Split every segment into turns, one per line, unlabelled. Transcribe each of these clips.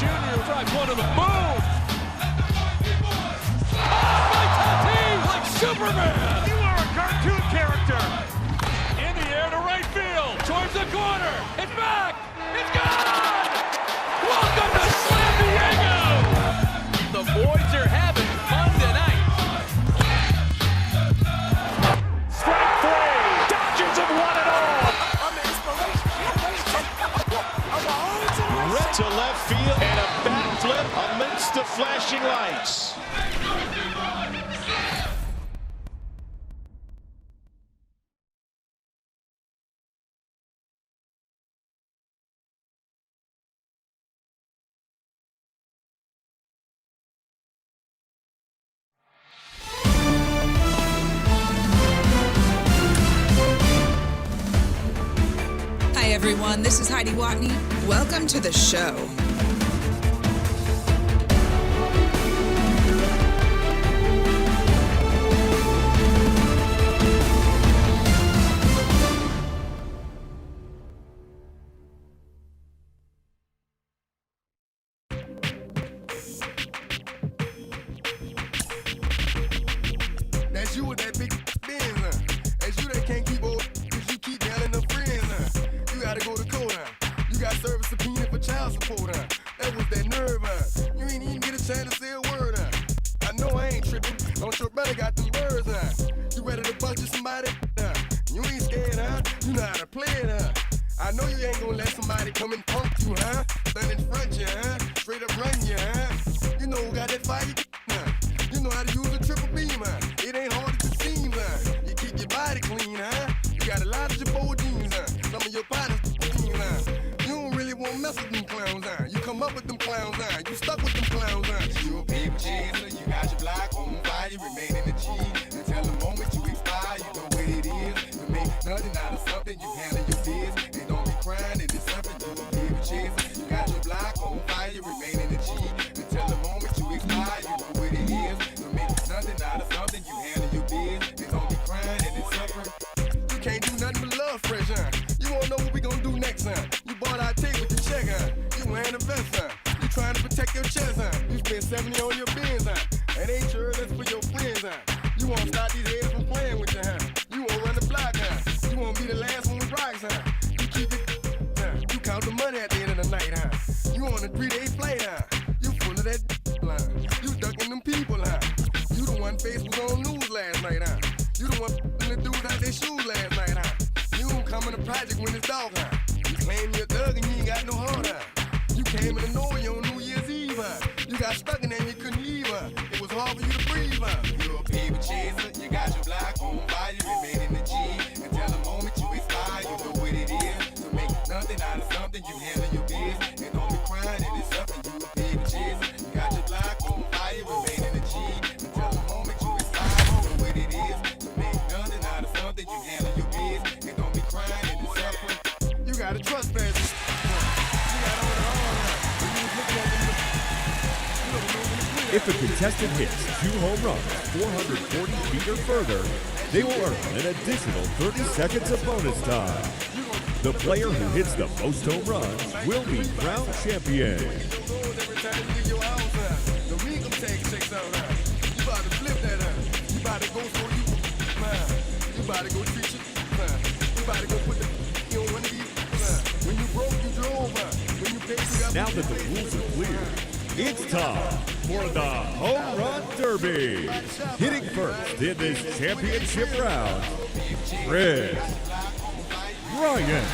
Jr. drives one to the moon. By Tatis like Superman.
You are a cartoon character.
In the air to right field. Towards the corner. It's back. It's gone. Welcome to San Diego. The boys are having fun tonight.
Strike three. Dodgers have won it all.
Right to left field and a bat flip amidst the flashing lights.
Hi, everyone. This is Heidi Watney. Welcome to the show.
That's you with that big Benz, That's you that can't keep old because you keep yelling the friends, You gotta go to court, You got service subpoena for child support, That was that nerve, You ain't even get a chance to say a word, I know I ain't tripping. Don't your brother got them birds, You ready to bust you somebody, You ain't scared, You know how to play it, I know you ain't gonna let somebody come and punk you, Stand in front you, Straight up run you, You know who got that fire, You know how to use a triple beam, It ain't hard to seem, You keep your body clean, You got a lot of your bold jeans, Some of your partners, You don't really want to mess with them clowns, You come up with them clowns, You stuck with them clowns, You a paper chaser, you got your block on fire, you remain in the G. Until the moment you expire, you know what it is. To make nothing out of something, you handle your biz. And don't be crying, it is something, you a paper chaser. You got your block on fire, you remain in the G. Until the moment you expire, you know what it is. To make nothing out of something, you handle your biz. And don't be crying, it is suffering. You can't do nothing but love fresh, You won't know what we gonna do next, You bought our tape with your check, You wearing a vest, You trying to protect your chest, You spent 70 on your bins, It ain't sure that's for your friends, You won't stop these heads from playing with you, You won't run the block, You won't be the last one with rocks, You keep it, You count the money at the end of the night, You on a 3-day flight, You full of that line. You ducking them people, You the one face was on news last night, You the one the dudes out their shoes last night, You don't come in the project when it's dark, You claim you're a thug and you ain't got no heart, You came in the Norway on New Year's Eve, You got stuck in there and you couldn't leave, It was hard for you to breathe, You're a paper chaser, you got your block on fire, you remain in the G. Until the moment you expire, you know what it is. To make nothing out of something, you handle your biz. And don't be crying, it is something, you a paper chaser. You got your block on fire, you remain in the G. Until the moment you expire, you know what it is. To make nothing out of something, you handle your biz. And don't be crying, it is suffering. You gotta trust that. You gotta hold it on. When you was looking at them,
If a contestant hits 2 home runs 440 feet or further, they will earn an additional 30 seconds of bonus time. The player who hits the most home runs will be crowned champion.
Every time you get your house, the income tax checks out, You about to flip that, You about to go so you, You about to go treat your, You about to go put the on one of these, When you broke, you drove, When you paid, you got.
Now that the rules are clear, it's time for the Home Run Derby. Hitting first in this championship round, Chris Bryant.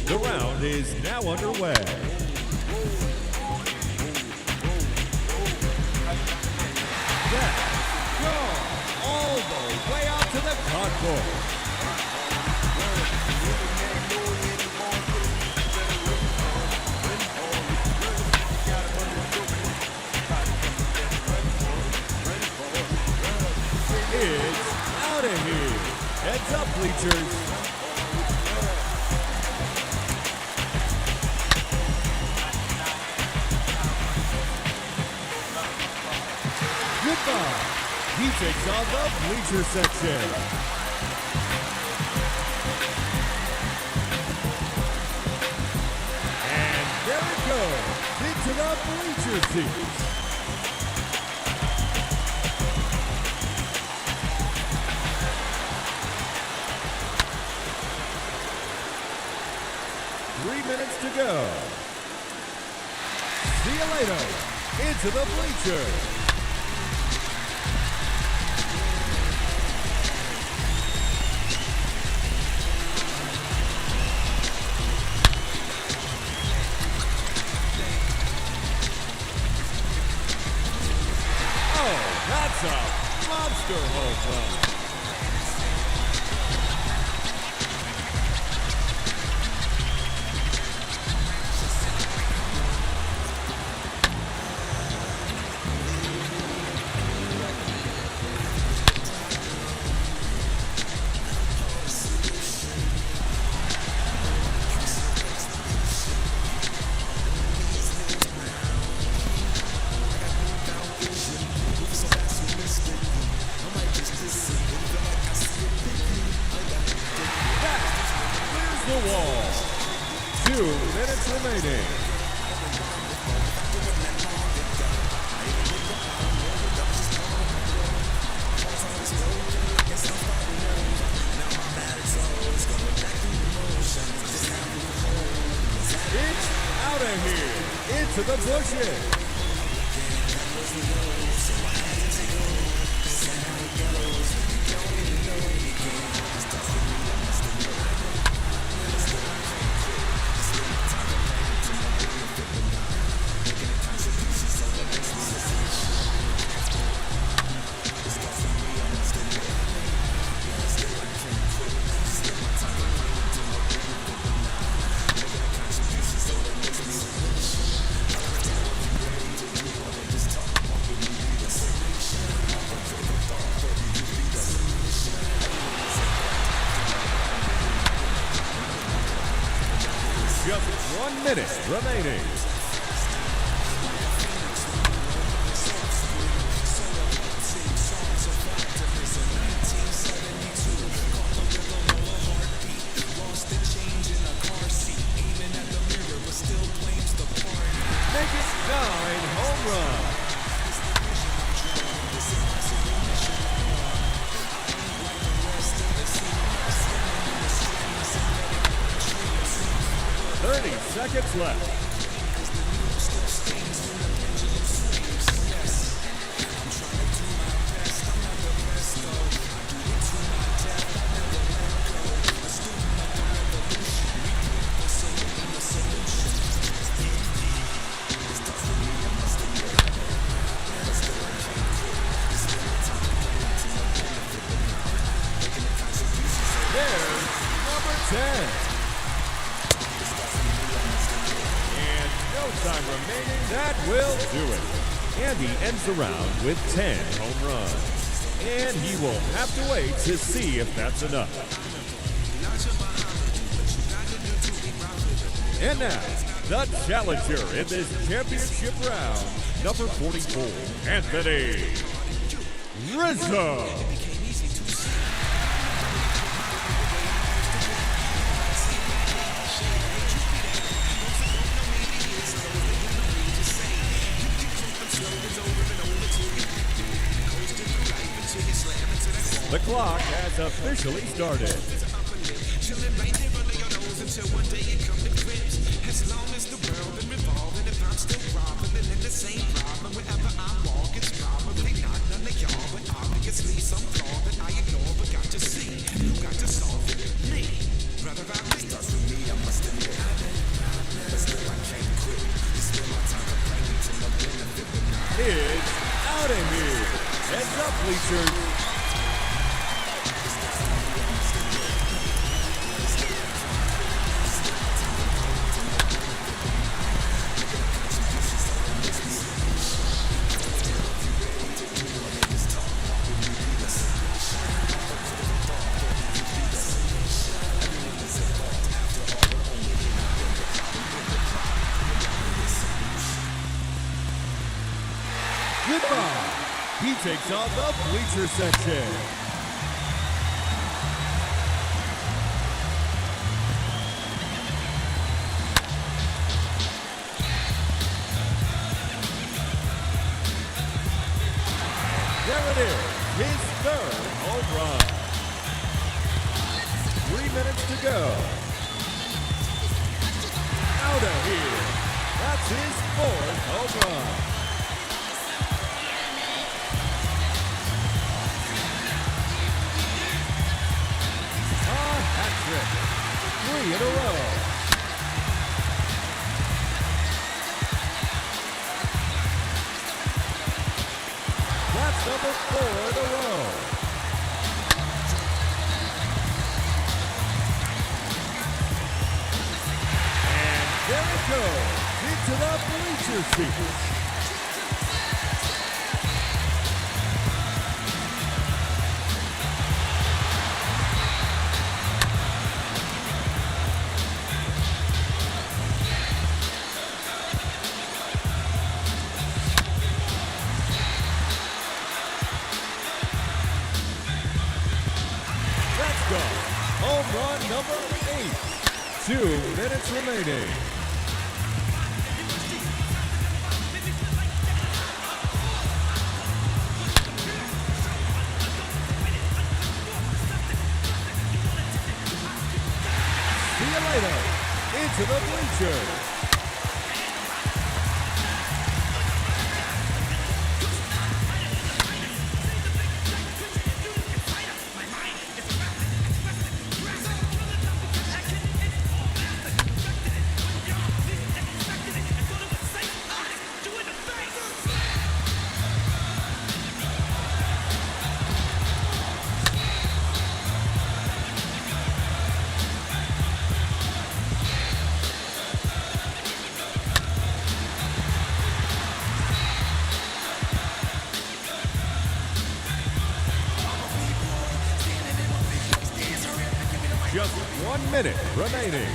The round is now underway. Let's go all the way out to the concourse. It's out of here. Heads up, bleachers. He takes on the bleacher section. And there it goes, into the bleacher seats. Minutes to go. See you later. Into the bleachers. Oh, that's a monster home run. The wall. 2 minutes remaining. It's out of here. Into the bushes. Just 1 minute remaining. Make it 9 home runs. Seconds left. There's number 10. Time remaining, that will do it. And he ends the round with 10 home runs. And he will have to wait to see if that's enough. And now, the challenger in this championship round, number 44, Anthony Rizzo. The clock has officially started. It's out of here. Heads up, bleachers. Goodbye. He takes on the bleacher section. There it is, his third home run. 3 minutes to go. Out of here. That's his fourth home run. A hat trick. 3 in a row. That's number 4 in a row. And there it goes, into the bleacher seats. Let's go. Home run number 8. 2 minutes remaining. See you later. Into the bleachers. Just 1 minute remaining.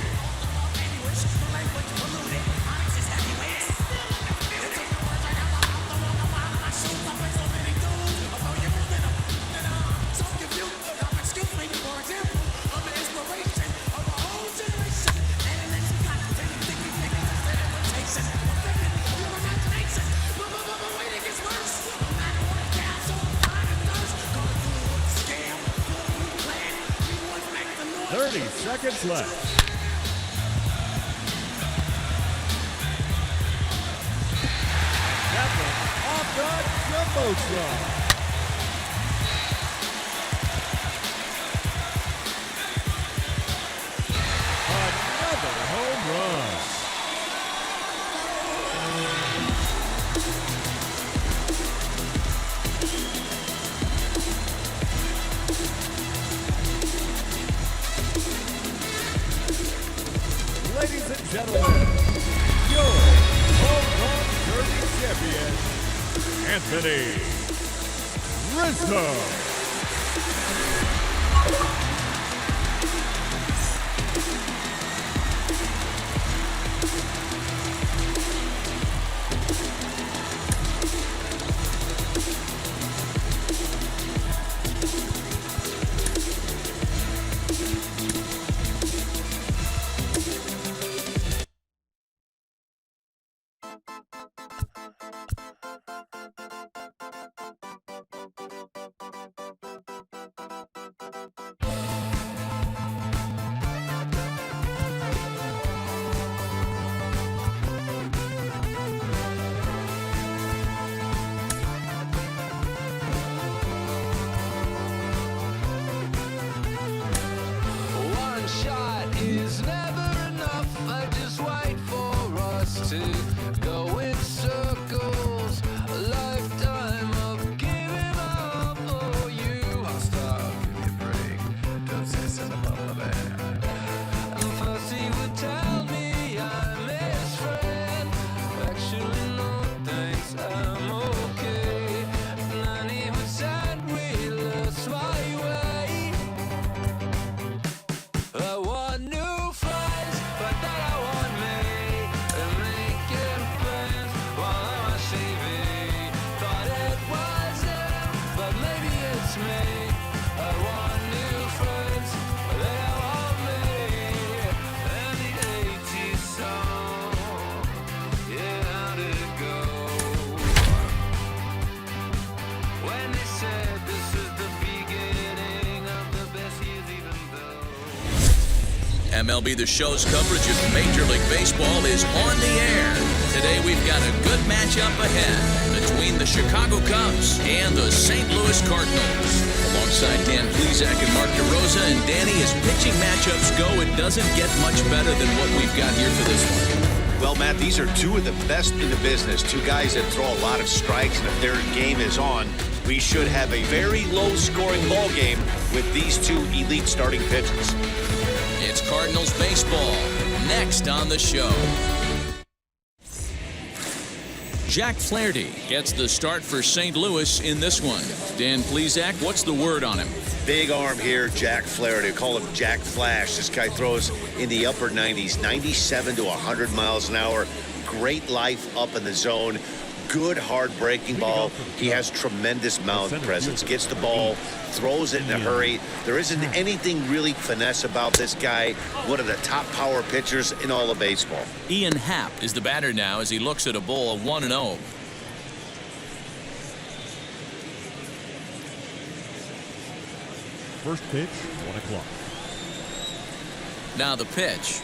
Seconds left. That one off the jumbotron. Another home run. Ladies and gentlemen, your home run derby champion, Anthony Rizzo.
maybe it's me. I want new friends, but they don't want me. And the 80s song, yeah, how did it go? When they said this is the beginning of the best years, even though
MLB The Show's coverage of Major League Baseball is on the air. Today we've got a good matchup ahead between the Chicago Cubs and the St. Louis Cardinals. Alongside Dan Plesac and Mark DeRosa, and Danny, as pitching matchups go, it doesn't get much better than what we've got here for this one.
Well, Matt, these are two of the best in the business. Two guys that throw a lot of strikes, and if their game is on, we should have a very low-scoring ball game with these two elite starting pitchers.
It's Cardinals baseball, next on the show. Jack Flaherty gets the start for St. Louis in this one. Dan Plesac, what's the word on him?
Big arm here, Jack Flaherty. Call him Jack Flash. This guy throws in the upper 90s, 97 to 100 miles an hour. Great life up in the zone. Good hard breaking ball. He has tremendous mound presence. Gets the ball, throws it in a hurry. There isn't anything really finesse about this guy. One of the top power pitchers in all of baseball.
Ian Happ is the batter now as he looks at a ball of 1-0.
First pitch, 1 o'clock.
Now the pitch.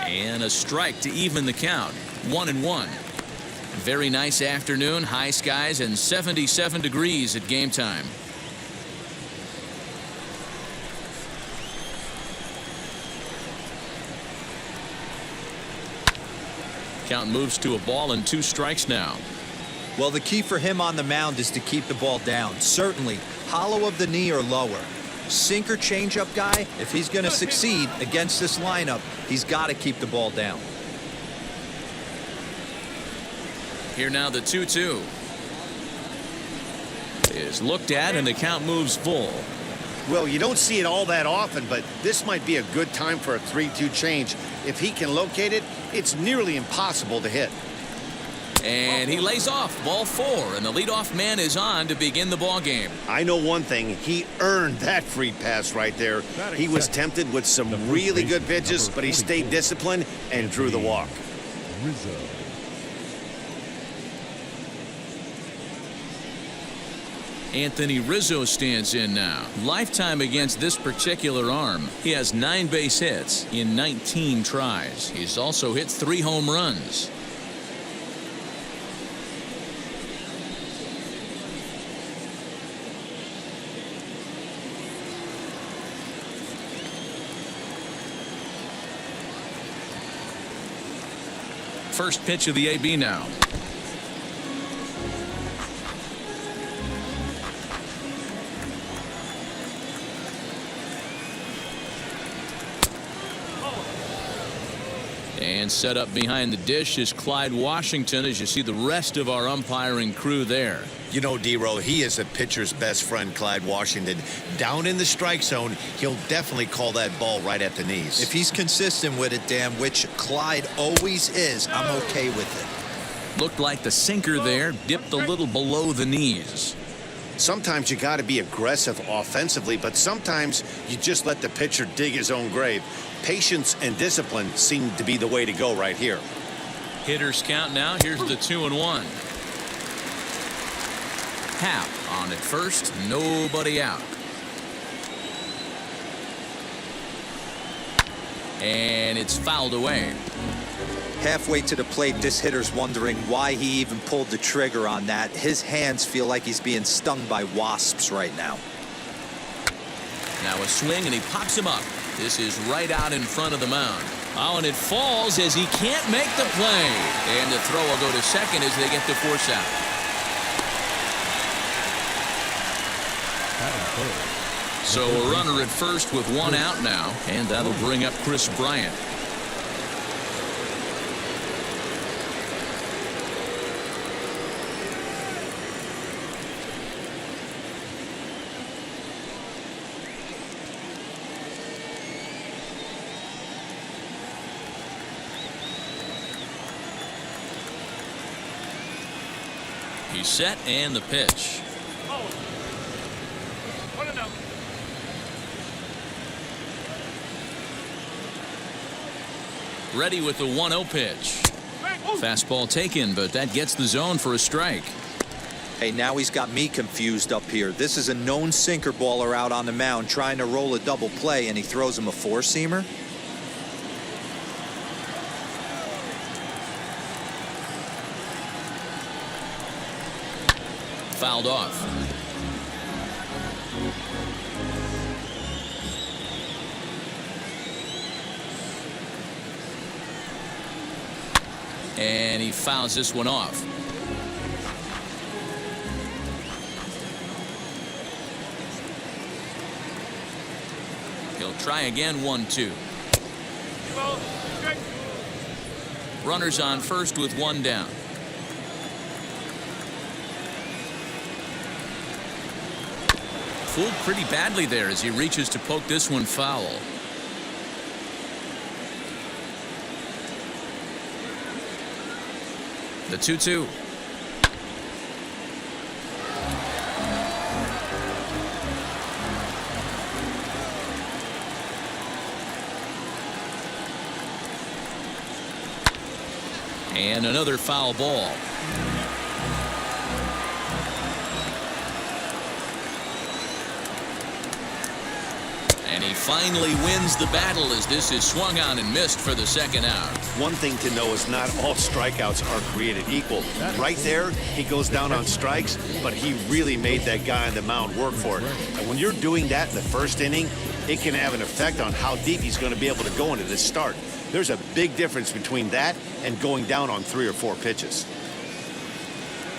And a strike to even the count. 1-1. Very nice afternoon, high skies, and 77 degrees at game time. Count moves to a ball and 2 strikes now.
Well, the key for him on the mound is to keep the ball down. Certainly, hollow of the knee or lower. Sinker changeup guy, if he's going to succeed against this lineup, he's got to keep the ball down.
Here now the 2-2 is looked at, and the count moves full.
Well, you don't see it all that often, but this might be a good time for a 3-2 change. If he can locate it, it's nearly impossible to hit.
And he lays off, ball 4, and the leadoff man is on to begin the ball game.
I know one thing, he earned that free pass right there. He was tempted with some really good pitches, but he stayed disciplined and drew the walk.
Rizzo.
Anthony Rizzo stands in now. Lifetime against this particular arm. He has 9 base hits in 19 tries. He's also hit 3 home runs. First pitch of the AB now. And set up behind the dish is Clyde Washington, as you see the rest of our umpiring crew there.
You know, D-Row, he is a pitcher's best friend, Clyde Washington. Down in the strike zone, he'll definitely call that ball right at the knees.
If he's consistent with it, Dan, which Clyde always is, I'm okay with it.
Looked like the sinker there dipped a little below the knees.
Sometimes you got to be aggressive offensively, but sometimes you just let the pitcher dig his own grave. Patience and discipline seem to be the way to go right here.
Hitters count now. Here's the 2-1. Happ on at first, nobody out. And it's fouled away.
Halfway to the plate, this hitter's wondering why he even pulled the trigger on that. His hands feel like he's being stung by wasps right now.
Now a swing, and he pops him up. This is right out in front of the mound. Oh, and it falls as he can't make the play. And the throw will go to second as they get the force out. So a runner at first with 1 out now, and that'll bring up Chris Bryant. He He's set and the pitch. Ready with the 1-0 pitch. Fastball taken, but that gets the zone for a strike.
Hey, now he's got me confused up here. This is a known sinker baller out on the mound trying to roll a double play, and he throws him a four-seamer.
Fouled off. And he fouls this one off. He'll try again. 1-2. Runners on first with one down. Fooled pretty badly there as he reaches to poke this one foul. The 2-2. And another foul ball. And he finally wins the battle as this is swung on and missed for the second out.
One thing to know is not all strikeouts are created equal. Right there, he goes down on strikes, but he really made that guy on the mound work for it. And when you're doing that in the first inning, it can have an effect on how deep he's going to be able to go into this start. There's a big difference between that and going down on 3 or 4 pitches.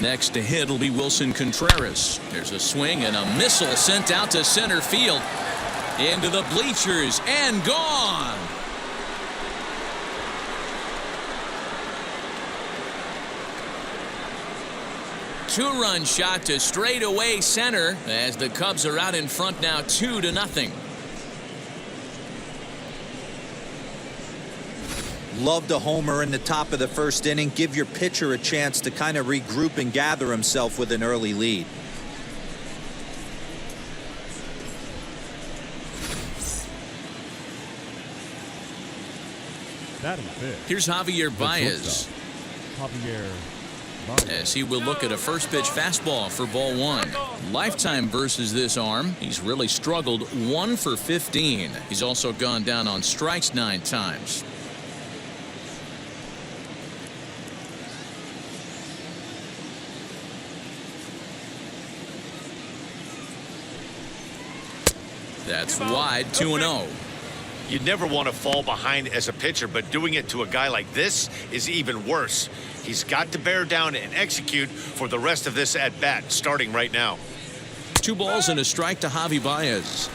Next to hit will be Wilson Contreras. There's a swing and a missile sent out to center field. Into the bleachers and gone. Two-run shot to straightaway center as the Cubs are out in front now 2-0.
Loved a homer in the top of the first inning. Give your pitcher a chance to kind of regroup and gather himself with an early lead.
Here's Javier Baez. As he will look at a first pitch fastball for ball 1. Lifetime versus this arm. He's really struggled. 1 for 15. He's also gone down on strikes 9 times. That's wide. 2-0.
You never want to fall behind as a pitcher, but doing it to a guy like this is even worse. He's got to bear down and execute for the rest of this at bat, starting right now.
2 balls and a strike to Javi Baez.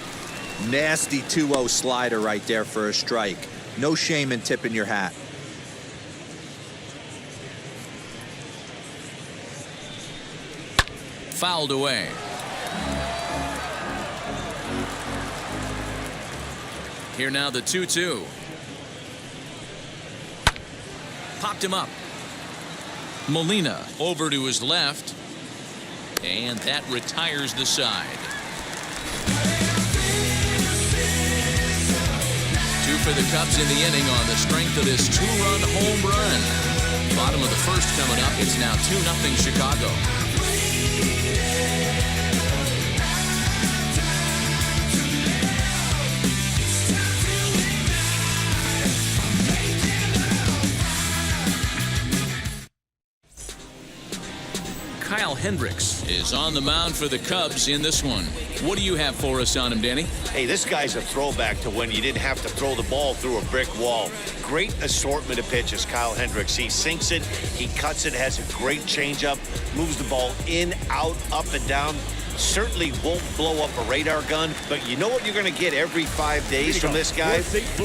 Nasty 2-0 slider right there for a strike. No shame in tipping your hat.
Fouled away. Here now the 2-2. Popped him up. Molina over to his left. And that retires the side. 2 for the Cubs in the inning on the strength of this 2-run home run. Bottom of the first coming up. It's now 2-0 Chicago. Kyle Hendricks is on the mound for the Cubs in this one. What do you have for us on him, Danny?
Hey, this guy's a throwback to when you didn't have to throw the ball through a brick wall. Great assortment of pitches, Kyle Hendricks. He sinks it, he cuts it, has a great changeup, moves the ball in, out, up, and down. Certainly won't blow up a radar gun, but you know what you're going to get every 5 days from this guy?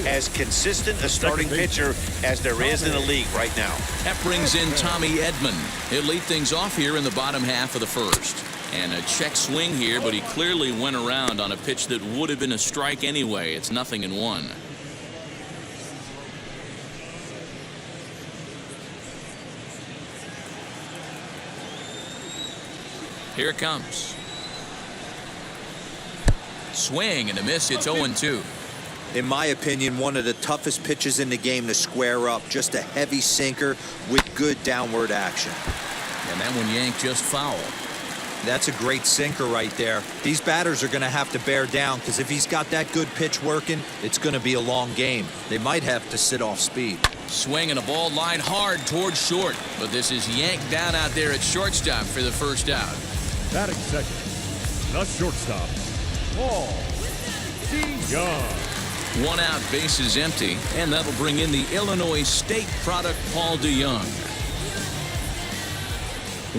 As consistent a starting pitcher as there is in the league right now.
That brings in Tommy Edman. He'll lead things off here in the bottom half of the first. And a check swing here, but he clearly went around on a pitch that would have been a strike anyway. It's 0-1. Here it comes. Swing and a miss. It's 0-2.
In my opinion, one of the toughest pitches in the game to square up. Just a heavy sinker with good downward action.
And that one yanked just foul.
That's a great sinker right there. These batters are going to have to bear down because if he's got that good pitch working, it's going to be a long game. They might have to sit off speed.
Swing and a ball line hard towards short, but this is yanked down out there at shortstop for the first out.
Batting second, the shortstop, Paul DeYoung.
1 out, bases empty, and that'll bring in the Illinois State product, Paul DeYoung.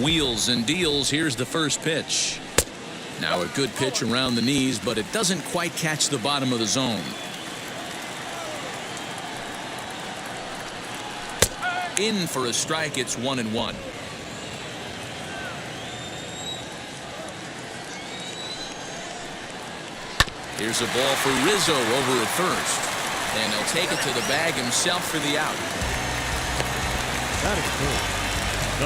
Wheels and deals. Here's the first pitch. Now a good pitch around the knees, but it doesn't quite catch the bottom of the zone. In for a strike. It's 1-1. Here's a ball for Rizzo over at first, and he'll take it to the bag himself for the out.
Batting third.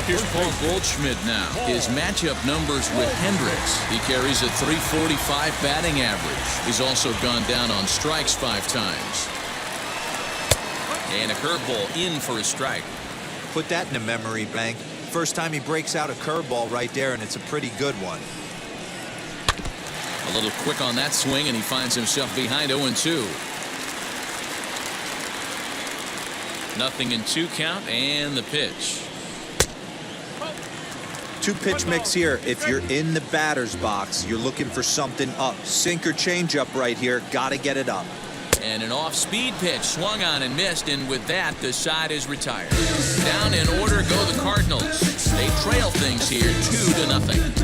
Here's Paul Goldschmidt now. His matchup numbers with Hendricks. He carries a .345 batting average. He's also gone down on strikes 5 times. And a curveball in for a strike.
Put that in the memory bank. First time he breaks out a curveball right there, and it's a pretty good one.
A little quick on that swing, and he finds himself behind 0-2. 0-2 count, and the pitch.
2-pitch mix here. If you're in the batter's box, you're looking for something up. Sinker changeup right here. Got to get it up.
And an off-speed pitch swung on and missed, and with that, the side is retired. Down in order go the Cardinals. They trail things here 2-0.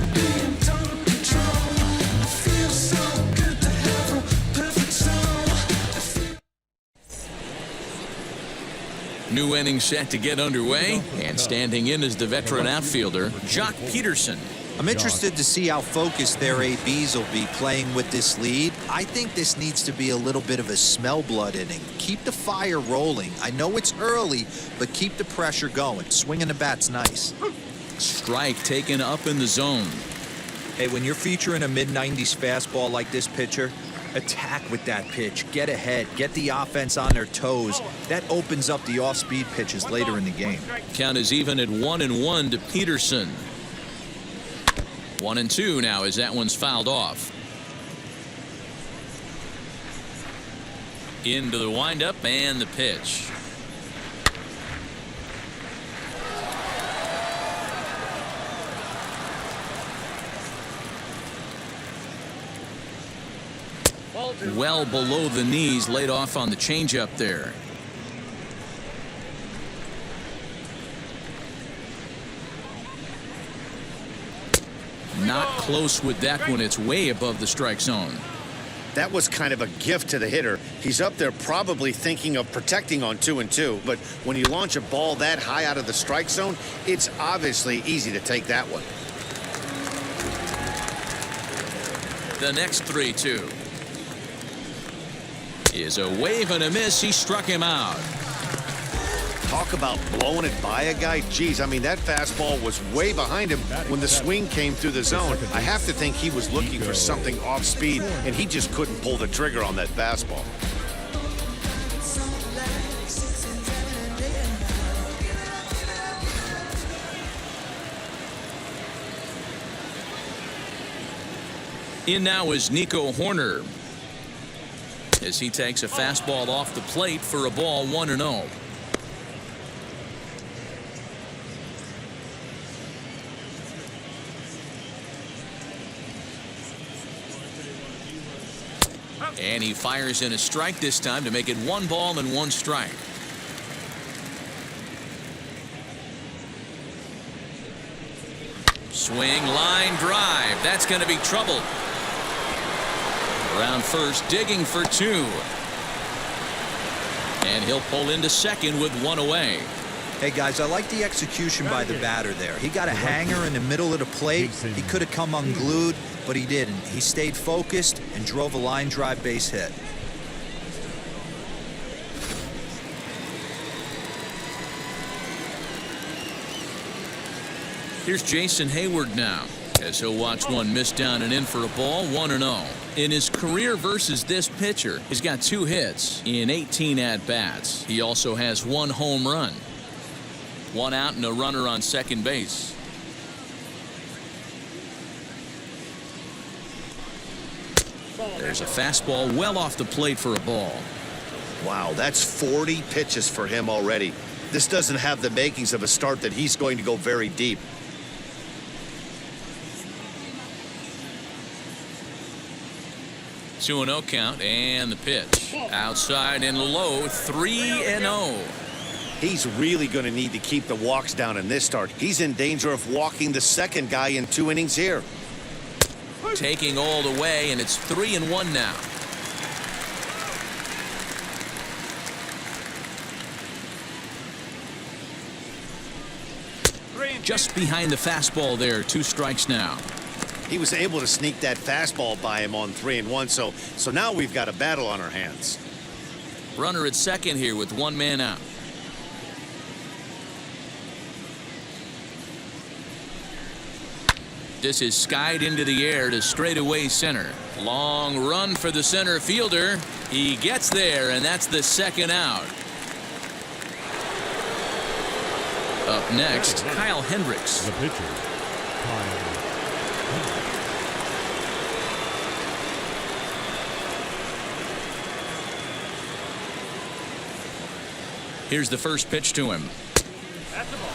New inning set to get underway, and standing in is the veteran outfielder, Jock Peterson.
I'm interested to see how focused their ABs will be playing with this lead. I think this needs to be a little bit of a smell blood inning. Keep the fire rolling. I know it's early, but keep the pressure going. Swinging the bat's nice.
Strike taken up in the zone.
Hey, when you're featuring a mid-90s fastball like this pitcher, attack with that pitch. Get ahead. Get the offense on their toes. That opens up the off-speed pitches later in the game.
Count is even at 1-1 to Peterson. 1-2 now as that one's fouled off. Into the windup and the pitch. Well below the knees, laid off on the changeup there. Not close with that one. It's way above the strike zone.
That was kind of a gift to the hitter. He's up there probably thinking of protecting on 2-2, but when you launch a ball that high out of the strike zone, it's obviously easy to take that one.
The next 3-2 is a wave and a miss. He struck him out.
Talk about blowing it by a guy. Geez, I mean, that fastball was way behind him when the swing came through the zone. I have to think he was looking for something off speed, and he just couldn't pull the trigger on that fastball.
In now is Nico Horner as he takes a fastball off the plate for a ball. 1-0. And he fires in a strike this time to make it 1 ball and 1 strike. Swing, line drive. That's going to be trouble. Around first, digging for 2. And he'll pull into second with 1 away.
Hey, guys, I like the execution by the batter there. He got a hanger in the middle of the plate. He could have come unglued, but he didn't. He stayed focused and drove a line drive base hit.
Here's Jason Hayward now as he'll watch one miss down and in for a ball, 1-0. In his career versus this pitcher, he's got 2 hits in 18 at-bats. He also has 1 home run. 1 out and a runner on second base. There's a fastball well off the plate for a ball.
Wow, that's 40 pitches for him already. This doesn't have the makings of a start that he's going to go very deep.
Two 2-0 count, and the pitch. Outside and low, 3-0.
He's really going to need to keep the walks down in this start. He's in danger of walking the second guy in 2 innings here.
Taking all the way, and it's 3-1 now. Just behind the fastball there, 2 strikes now.
He was able to sneak that fastball by him on 3-1, so now we've got a battle on our hands.
Runner at second here with 1 man out. This is skied into the air to straightaway center. Long run for the center fielder. He gets there, and that's the 2nd out. Up next, Kyle Hendricks.
The pitcher, Kyle Hendricks.
Here's the first pitch to him.
That's the ball.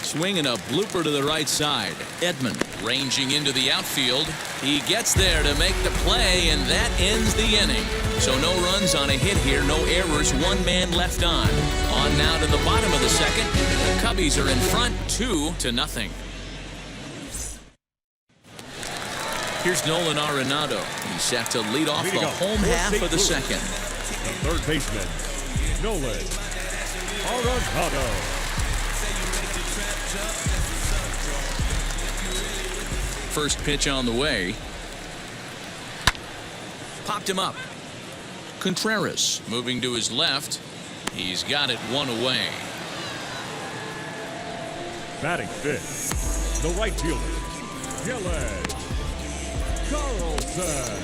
Swinging a blooper to the right side. Edman ranging into the outfield. He gets there to make the play, and that ends the inning. So no runs on a hit here, no errors, 1 man left on. On now to the bottom of the 2nd. The Cubbies are in front 2-0. Here's Nolan Arenado. He's set to lead off the home half of the 2nd.
The third baseman, Nolan Arenado.
First pitch on the way. Popped him up. Contreras moving to his left. He's got it 1 away.
Batting 5th, the right fielder, Gillen Carlson.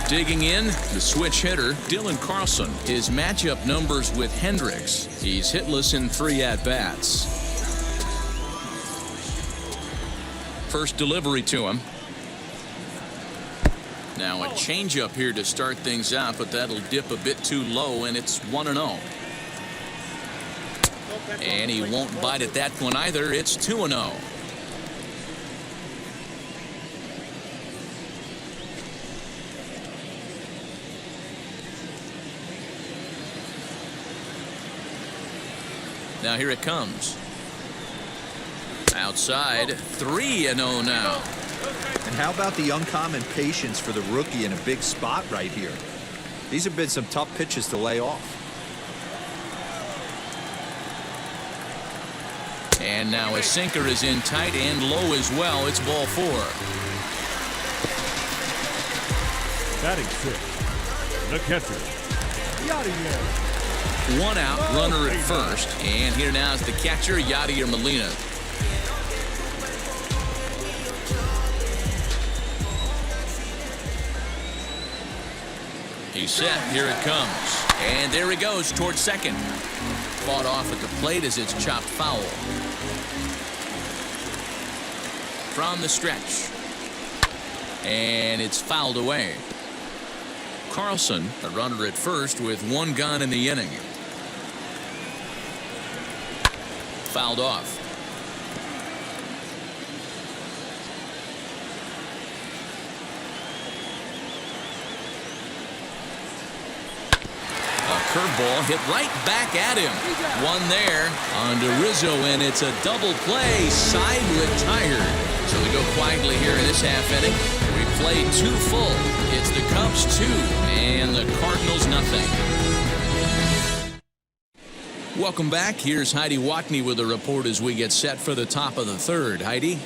Digging in, the switch hitter, Dylan Carlson. His matchup numbers with Hendricks. He's hitless in 3 at-bats. First delivery to him. Now a changeup here to start things out, but that'll dip a bit too low, and it's 1-0. And he won't bite at that one either. It's 2-0. Now here it comes. Outside, 3-0 now.
And how about the uncommon patience for the rookie in a big spot right here? These have been some tough pitches to lay off.
And now a sinker is in tight and low as well. It's ball 4.
Batting 6th, the catcher, Yadier.
1 out, runner at first. And here now is the catcher, Yadier Molina. He's set. Here it comes. And there he goes towards second. Fought off at the plate as it's chopped foul. From the stretch. And it's fouled away. Carlson, a runner at first with 1 gone in the inning. Fouled off. Curveball hit right back at him. 1 there on to Rizzo, and it's a double play. Side retired. So we go quietly here in this half inning. We played 2 full. It's the Cubs 2 and the Cardinals nothing. Welcome back. Here's Heidi Watney with a report as we get set for the top of the 3rd. Heidi?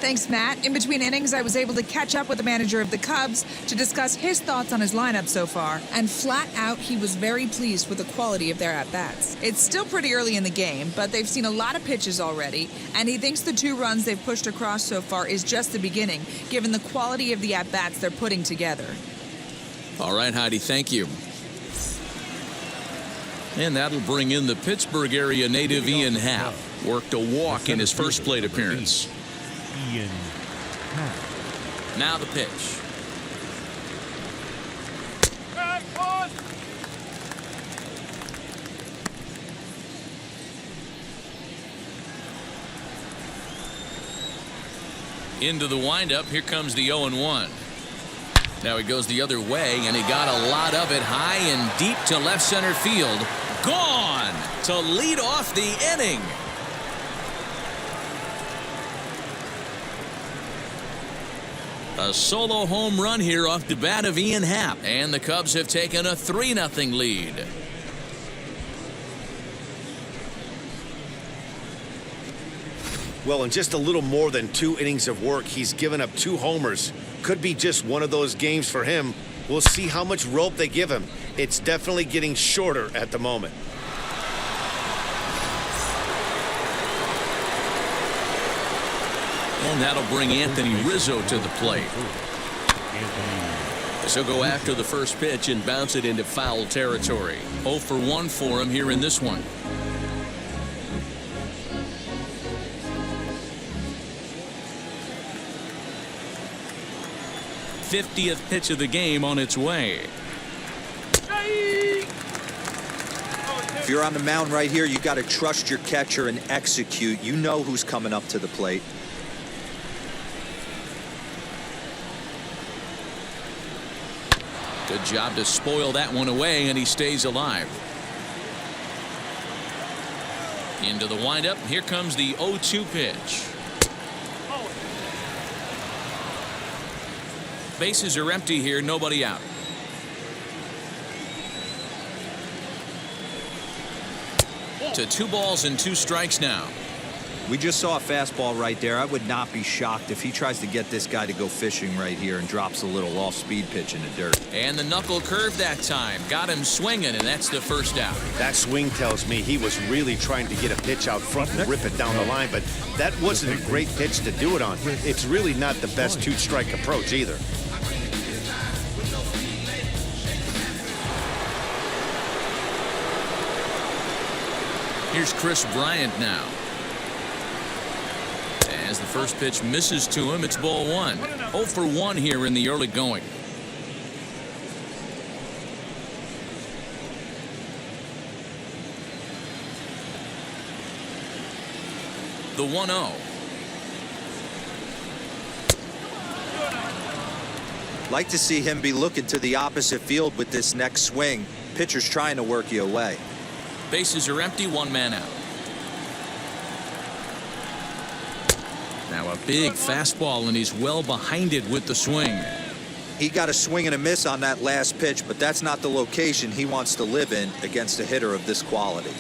Thanks, Matt. In between innings, I was able to catch up with the manager of the Cubs to discuss his thoughts on his lineup so far. And flat out, he was very pleased with the quality of their at-bats. It's still pretty early in the game, but they've seen a lot of pitches already, and he thinks the 2 runs they've pushed across so far is just the beginning, given the quality of the at-bats they're putting together.
All right, Heidi, thank you. And that'll bring in the Pittsburgh area native Ian Happ. Worked a walk in his first plate appearance.
Ian Happ.
Now the pitch. Into the windup. Here comes the 0-1. Now he goes the other way, and he got a lot of it high and deep to left center field. Gone to lead off the inning. A solo home run here off the bat of Ian Happ, and the Cubs have taken a 3-0 lead.
Well, in just a little more than 2 innings of work, he's given up 2 homers. Could be just one of those games for him. We'll see how much rope they give him. It's definitely getting shorter at the moment.
And that'll bring Anthony Rizzo to the plate. So go after the first pitch and bounce it into foul territory. 0 for 1 for him here in this one. '50th pitch of the game on its way.
If you're on the mound right here, you got to trust your catcher and execute. You know who's coming up to the plate.
Good job to spoil that one away, and he stays alive. Into the windup. Here comes the 0-2 pitch. Bases are empty here, nobody out. To 2 balls and 2 strikes now.
We just saw a fastball right there. I would not be shocked if he tries to get this guy to go fishing right here and drops a little off-speed pitch in the dirt.
And the knuckle curve that time. Got him swinging, and that's the first out.
That swing tells me he was really trying to get a pitch out front and rip it down the line, but that wasn't a great pitch to do it on. It's really not the best 2-strike approach either.
Here's Chris Bryant now. As the first pitch misses to him, it's ball 1. 0 for 1 here in the early going. The 1-0.
Like to see him be looking to the opposite field with this next swing. Pitcher's trying to work you away.
Bases are empty, 1 man out. Now a big fastball, and he's well behind it with the swing.
He got a swing and a miss on that last pitch, but that's not the location he wants to live in against a hitter of this quality.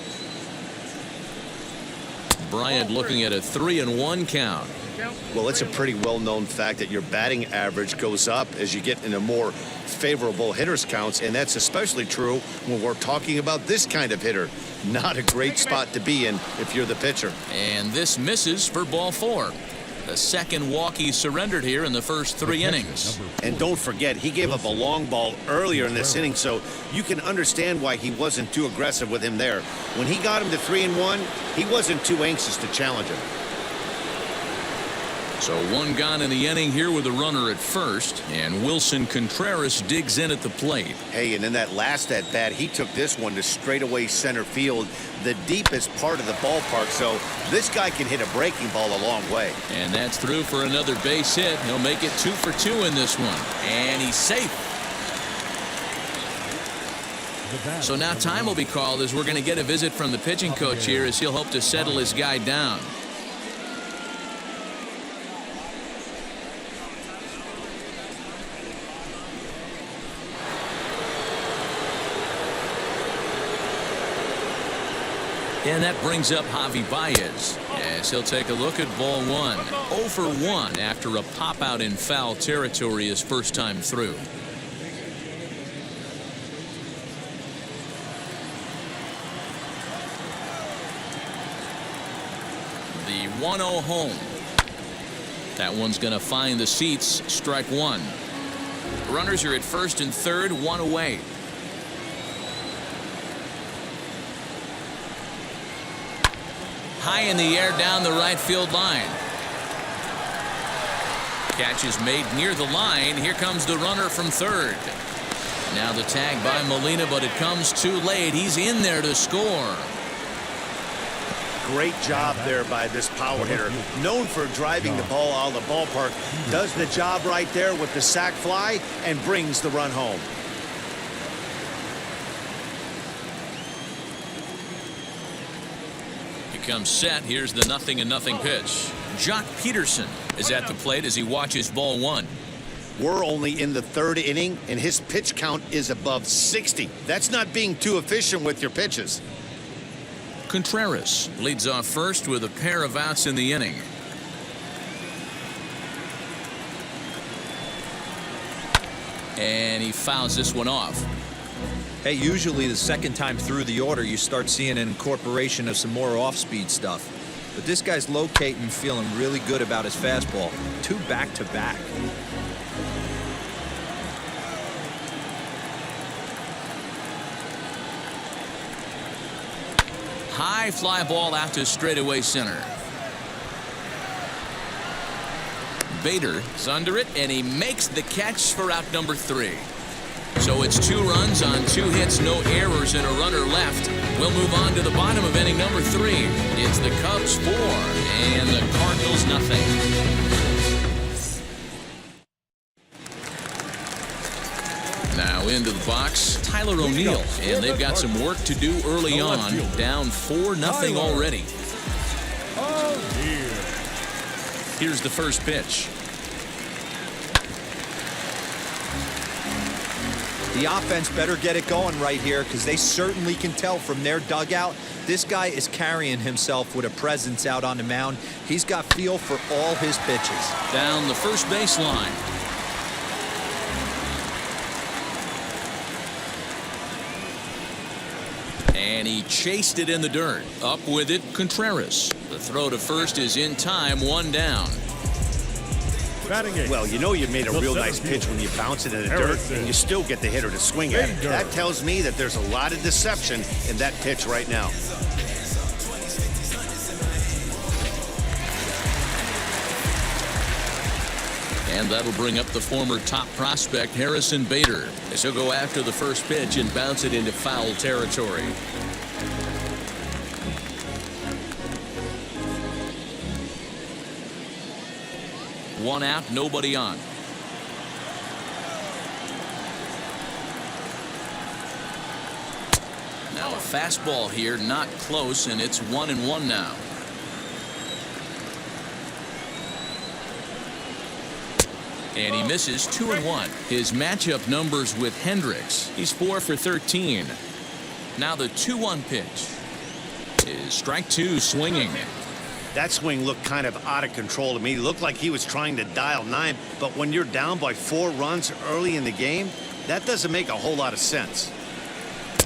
Bryant looking at a 3-1 count.
Well, it's a pretty well-known fact that your batting average goes up as you get into more favorable hitters counts, and that's especially true when we're talking about this kind of hitter. Not a great spot to be in if you're the pitcher.
And this misses for ball 4. The second walk he surrendered here in the first 3 innings.
And don't forget, he gave up a long ball earlier in this inning, so you can understand why he wasn't too aggressive with him there. When he got him to 3-1, he wasn't too anxious to challenge him.
So 1 gone in the inning here with a runner at first, and Wilson Contreras digs in at the plate.
Hey, and in that last at bat, he took this one to straightaway center field, the deepest part of the ballpark, so this guy can hit a breaking ball a long way.
And that's through for another base hit. He'll make it 2 for 2 in this one, and he's safe. So now time will be called as we're going to get a visit from the pitching coach here as he'll hope to settle his guy down. And that brings up Javi Baez as he'll take a look at ball one. 0 for 1 after a pop out in foul territory his first time through. The 1-0 home. That one's going to find the seats. Strike one. Runners are at first and third, one away. High in the air down the right field line. Catch is made near the line. Here comes the runner from third. Now the tag by Molina, but it comes too late. He's in there to score.
Great job there by this power hitter. Known for driving the ball out of the ballpark. Does the job right there with the sac fly and brings the run home.
Comes set. Here's the 0-0 pitch. Jock Peterson is at the plate as he watches ball one.
We're only in the third inning, and his pitch count is above 60. That's not being too efficient with your pitches.
Contreras leads off first with a pair of outs in the inning. And he fouls this one off.
Hey, usually the second time through the order, you start seeing an incorporation of some more off-speed stuff. But this guy's locating, feeling really good about his fastball. 2 back-to-back.
High fly ball out to straightaway center. Bader is under it, and he makes the catch for out number 3. So it's 2 runs on 2 hits, no errors, and a runner left. We'll move on to the bottom of inning number 3. It's the Cubs 4 and the Cardinals nothing. Now into the box, Tyler O'Neill, and they've got some work to do early on. Down 4-0 already. Here's the first pitch.
The offense better get it going right here because they certainly can tell from their dugout this guy is carrying himself with a presence out on the mound. He's got feel for all his pitches.
Down the first baseline. And he chased it in the dirt. Up with it, Contreras. The throw to first is in time, 1 down.
Well, you know you made a real nice pitch when you bounce it in the dirt and you still get the hitter to swing at it. That tells me that there's a lot of deception in that pitch right now.
And that'll bring up the former top prospect Harrison Bader as he'll go after the first pitch and bounce it into foul territory. One out, nobody on. Now a fastball here, not close, and it's 1-1 now. And he misses 2-1. His matchup numbers with Hendricks. He's 4 for 13. Now the 2-1 pitch is strike 2, swinging.
That swing looked kind of out of control to me. It looked like he was trying to dial 9, but when you're down by 4 runs early in the game, that doesn't make a whole lot of sense.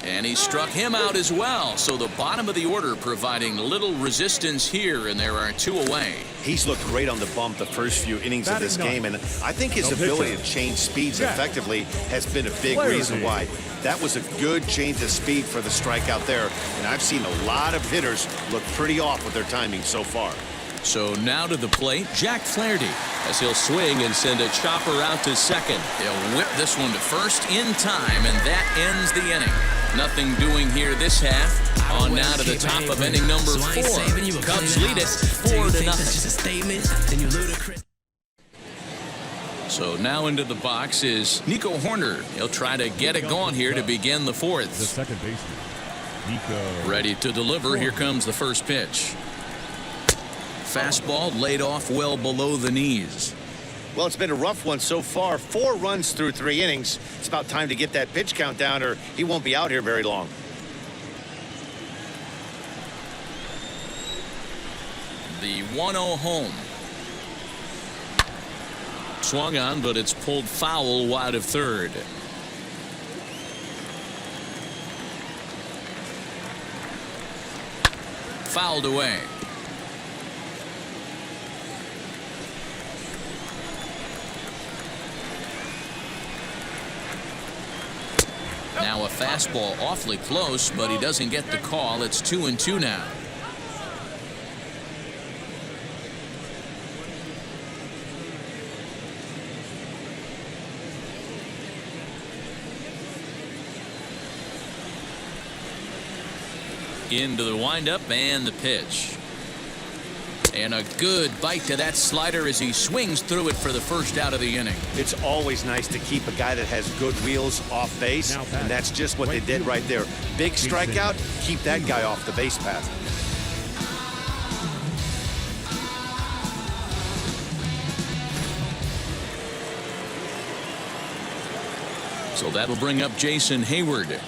And he struck him out as well. So the bottom of the order providing little resistance here, and there are 2 away.
He's looked great on the bump the first few innings of this game, and I think his ability to change speeds effectively has been a big reason why. That was a good change of speed for the strikeout there, and I've seen a lot of hitters look pretty off with their timing so far.
So now to the plate, Jack Flaherty, as he'll swing and send a chopper out to second. He'll whip this one to first in time, and that ends the inning. Nothing doing here this half. On now to the top of inning number 4. Cubs lead it 4-0. So now into the box is Nico Horner. He'll try to get it going here to begin the 4th.
The second baseman, Nico.
Ready to deliver. Here comes the first pitch. Fastball laid off well below the knees.
Well, it's been a rough one so far. 4 runs through 3 innings. It's about time to get that pitch count down, or he won't be out here very long.
The 1-0 home. Swung on, but it's pulled foul wide of third. Fouled away. Now a fastball awfully close, but he doesn't get the call. It's 2-2 now. Into the windup and the pitch. And a good bite to that slider as he swings through it for the first out of the inning.
It's always nice to keep a guy that has good wheels off base, and that's just what they did right there. Big strikeout, keep that guy off the base path.
So that'll bring up Jason Hayward,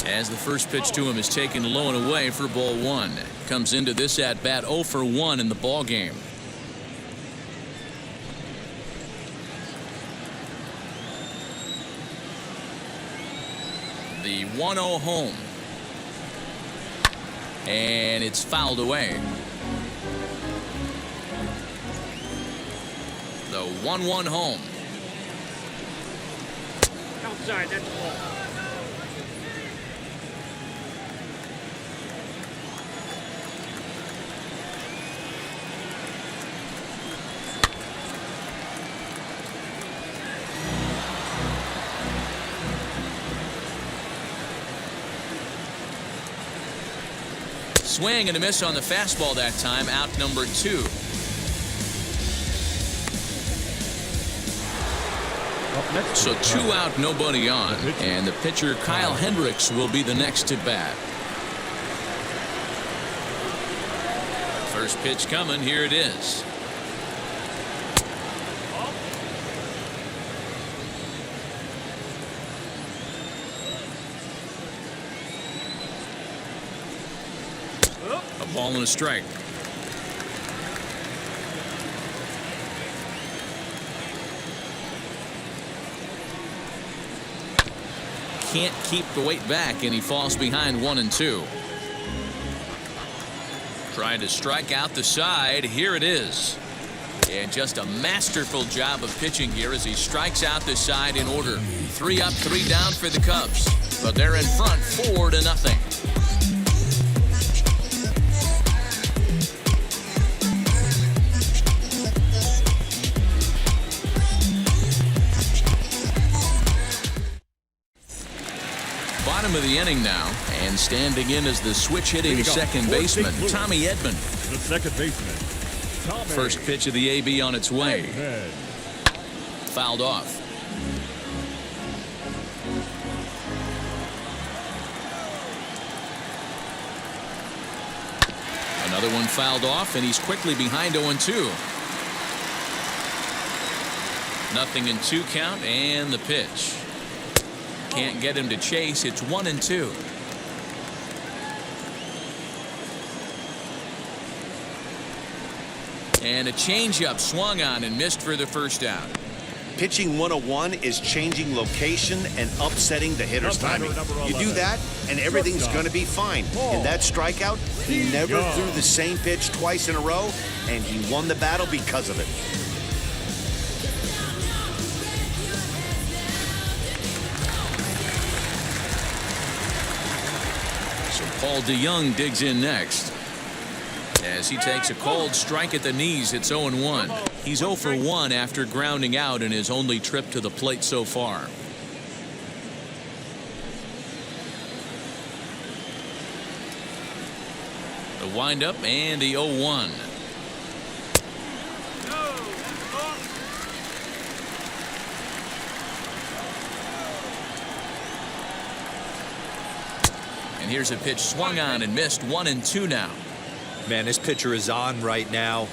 as the first pitch to him is taken low and away for ball one. Comes into this at bat 0 for 1 in the ball game. The 1-0 home, and it's fouled away. The 1-1 home.
Outside, that's ball.
Swing and a miss on the fastball that time. Out number 2. So 2 out, nobody on, and the pitcher Kyle Hendricks will be the next to bat. First pitch coming. Here it is. A ball and a strike. Can't keep the weight back, and he falls behind 1-2. Trying to strike out the side. Here it is. And just a masterful job of pitching here as he strikes out the side in order. 3 up, 3 down for the Cubs. But they're in front 4-0. Bottom of the inning now, and standing in as the switch hitting second baseman, Tommy Edman.
The second baseman, Tommy.
First pitch of the AB on its way.
Edman.
Fouled off. Another one fouled off, and he's quickly behind 0-2. Nothing in 2 count, and the pitch. Can't get him to chase. It's 1-2. And a changeup swung on and missed for the first out.
Pitching 101 is changing location and upsetting the hitter's timing. You do that, and everything's going to be fine. In that strikeout, he never threw the same pitch twice in a row, and he won the battle because of it.
Paul DeYoung digs in next as he takes a cold strike at the knees. It's 0-1. He's 0 for 1 after grounding out in his only trip to the plate so far. The windup and the 0-1. And here's a pitch swung on and missed. 1-2 now.
Man, this pitcher is on right now.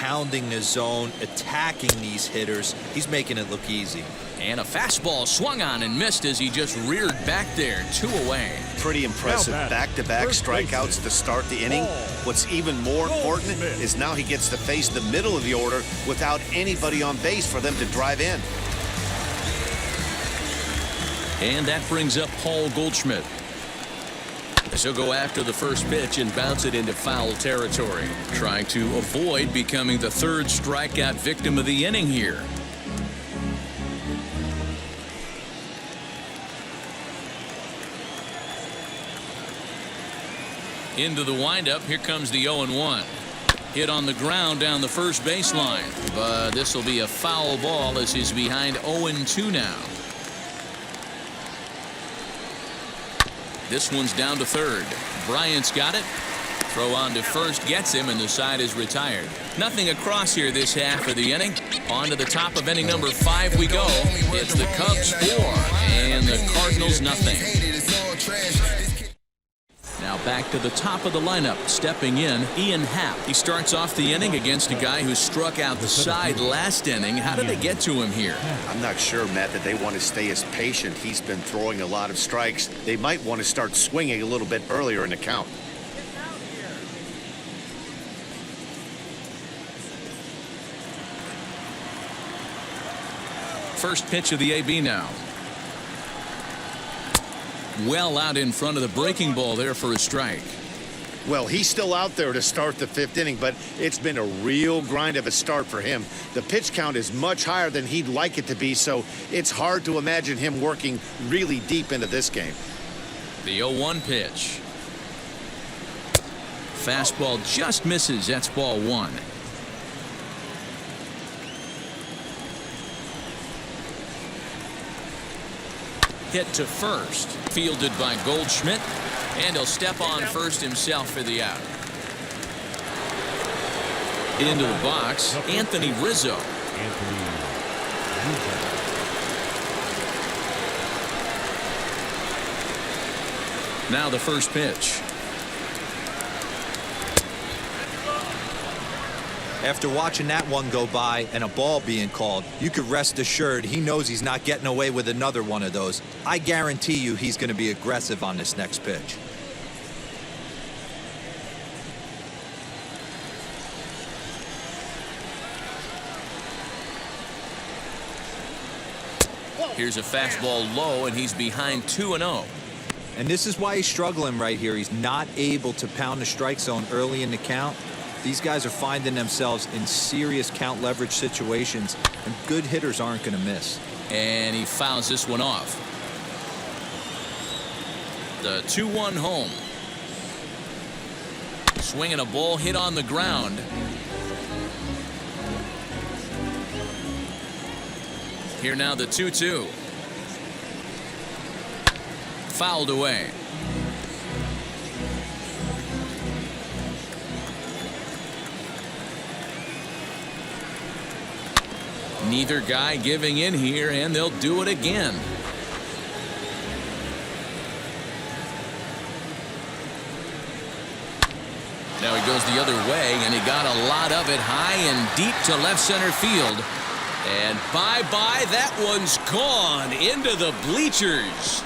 pounding the zone, attacking these hitters. He's making it look easy.
And a fastball swung on and missed as he just reared back there, 2 away.
Pretty impressive back-to-back strikeouts to start the inning. What's even more important is now he gets to face the middle of the order without anybody on base for them to drive in.
And that brings up Paul Goldschmidt. So go after the first pitch and bounce it into foul territory, trying to avoid becoming the 3rd strikeout victim of the inning here. Into the windup. Here comes the 0-1. Hit on the ground down the first baseline, but this will be a foul ball as he's behind 0-2 now. This one's down to 3rd. Bryant's got it. Throw on to first gets him, and the side is retired. Nothing across here this half of the inning. On to the top of inning number 5 we go. It's the Cubs 4 and the Cardinals nothing. Now back to the top of the lineup. Stepping in, Ian Happ. He starts off the inning against a guy who struck out the side last inning. How did they get to him here?
I'm not sure, Matt, that they want to stay as patient. He's been throwing a lot of strikes. They might want to start swinging a little bit earlier in the count.
First pitch of the AB now. Well out in front of the breaking ball there for a strike.
Well, he's still out there to start the 5th inning, but it's been a real grind of a start for him. The pitch count is much higher than he'd like it to be, so it's hard to imagine him working really deep into this game.
The 0-1 pitch. Fastball just misses. That's ball 1. Hit to first, fielded by Goldschmidt, and he'll step on first himself for the out. Into the box, Anthony Rizzo. Now the first pitch.
After watching that one go by and a ball being called, you could rest assured he knows he's not getting away with another one of those. I guarantee you he's going to be aggressive on this next pitch.
Here's a fastball low, and he's behind 2-0.
And this is why he's struggling right here. He's not able to pound the strike zone early in the count. These guys are finding themselves in serious count leverage situations, and good hitters aren't going to miss.
And he fouls this one off. The 2-1 home. Swinging a ball hit on the ground. Here now the 2-2. Fouled away. Neither guy giving in here, and they'll do it again. Now he goes the other way, and he got a lot of it high and deep to left center field. And bye-bye, that one's gone into the bleachers.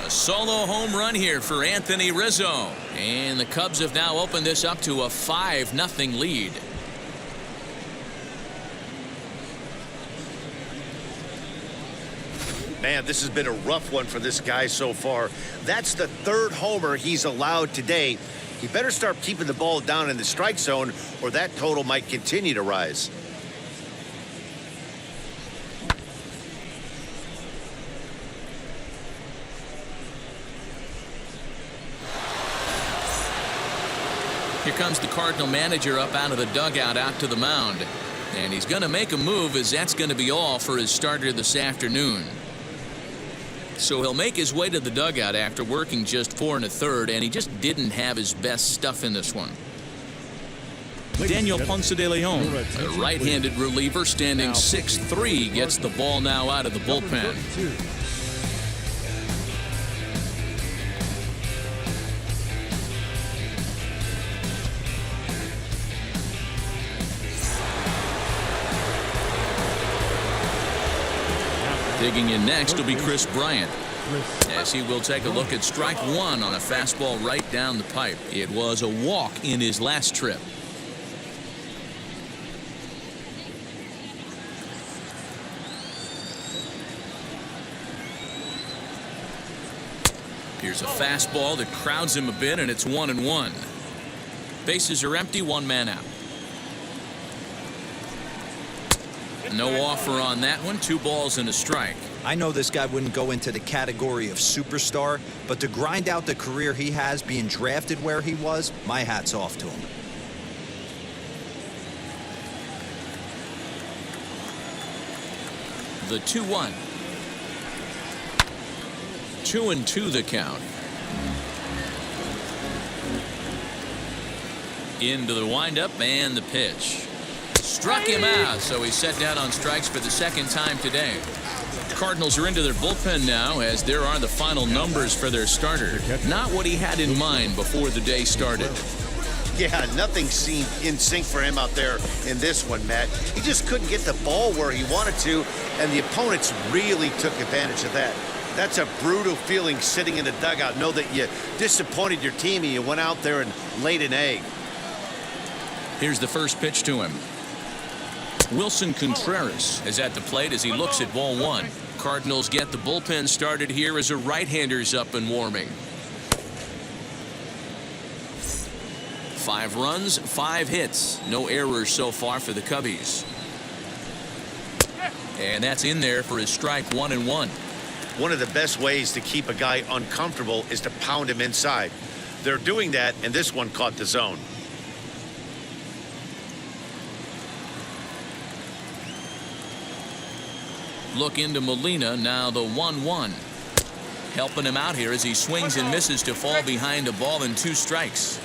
A solo home run here for Anthony Rizzo. And the Cubs have now opened this up to a 5-0 lead.
Man, this has been a rough one for this guy so far. That's the 3rd homer he's allowed today. He better start keeping the ball down in the strike zone, or that total might continue to rise.
Here comes the Cardinal manager up out of the dugout out to the mound. And he's going to make a move, as that's going to be all for his starter this afternoon. So he'll make his way to the dugout after working just 4 1/3, and he just didn't have his best stuff in this one. Daniel Ponce de Leon, a right-handed reliever standing 6'3", gets the ball now out of the bullpen. Digging in next will be Chris Bryant, as he will take a look at strike one on a fastball right down the pipe. It was a walk in his last trip. Here's a fastball that crowds him a bit, and it's 1-1. Bases are empty, one man out. No offer on that one. 2 balls and a strike.
I know this guy wouldn't go into the category of superstar, but to grind out the career he has being drafted where he was, my hat's off to him.
The 2-1. 2-2 the count. Into the windup and the pitch. Struck him out, so he's set down on strikes for the second time today. Cardinals are into their bullpen now, as there are the final numbers for their starter. Not what he had in mind before the day started.
Yeah, nothing seemed in sync for him out there in this one, Matt. He just couldn't get the ball where he wanted to, and the opponents really took advantage of that. That's a brutal feeling sitting in the dugout. Know that you disappointed your team and you went out there and laid an egg.
Here's the first pitch to him. Wilson Contreras is at the plate as he looks at ball one. Cardinals get the bullpen started here as a right-hander's up and warming. 5 runs, 5 hits. No errors so far for the Cubbies. And that's in there for his strike 1-1.
One of the best ways to keep a guy uncomfortable is to pound him inside. They're doing that, and this one caught the zone.
Look into Molina, now the 1-1. Helping him out here as he swings and misses to fall behind a ball and 2 strikes.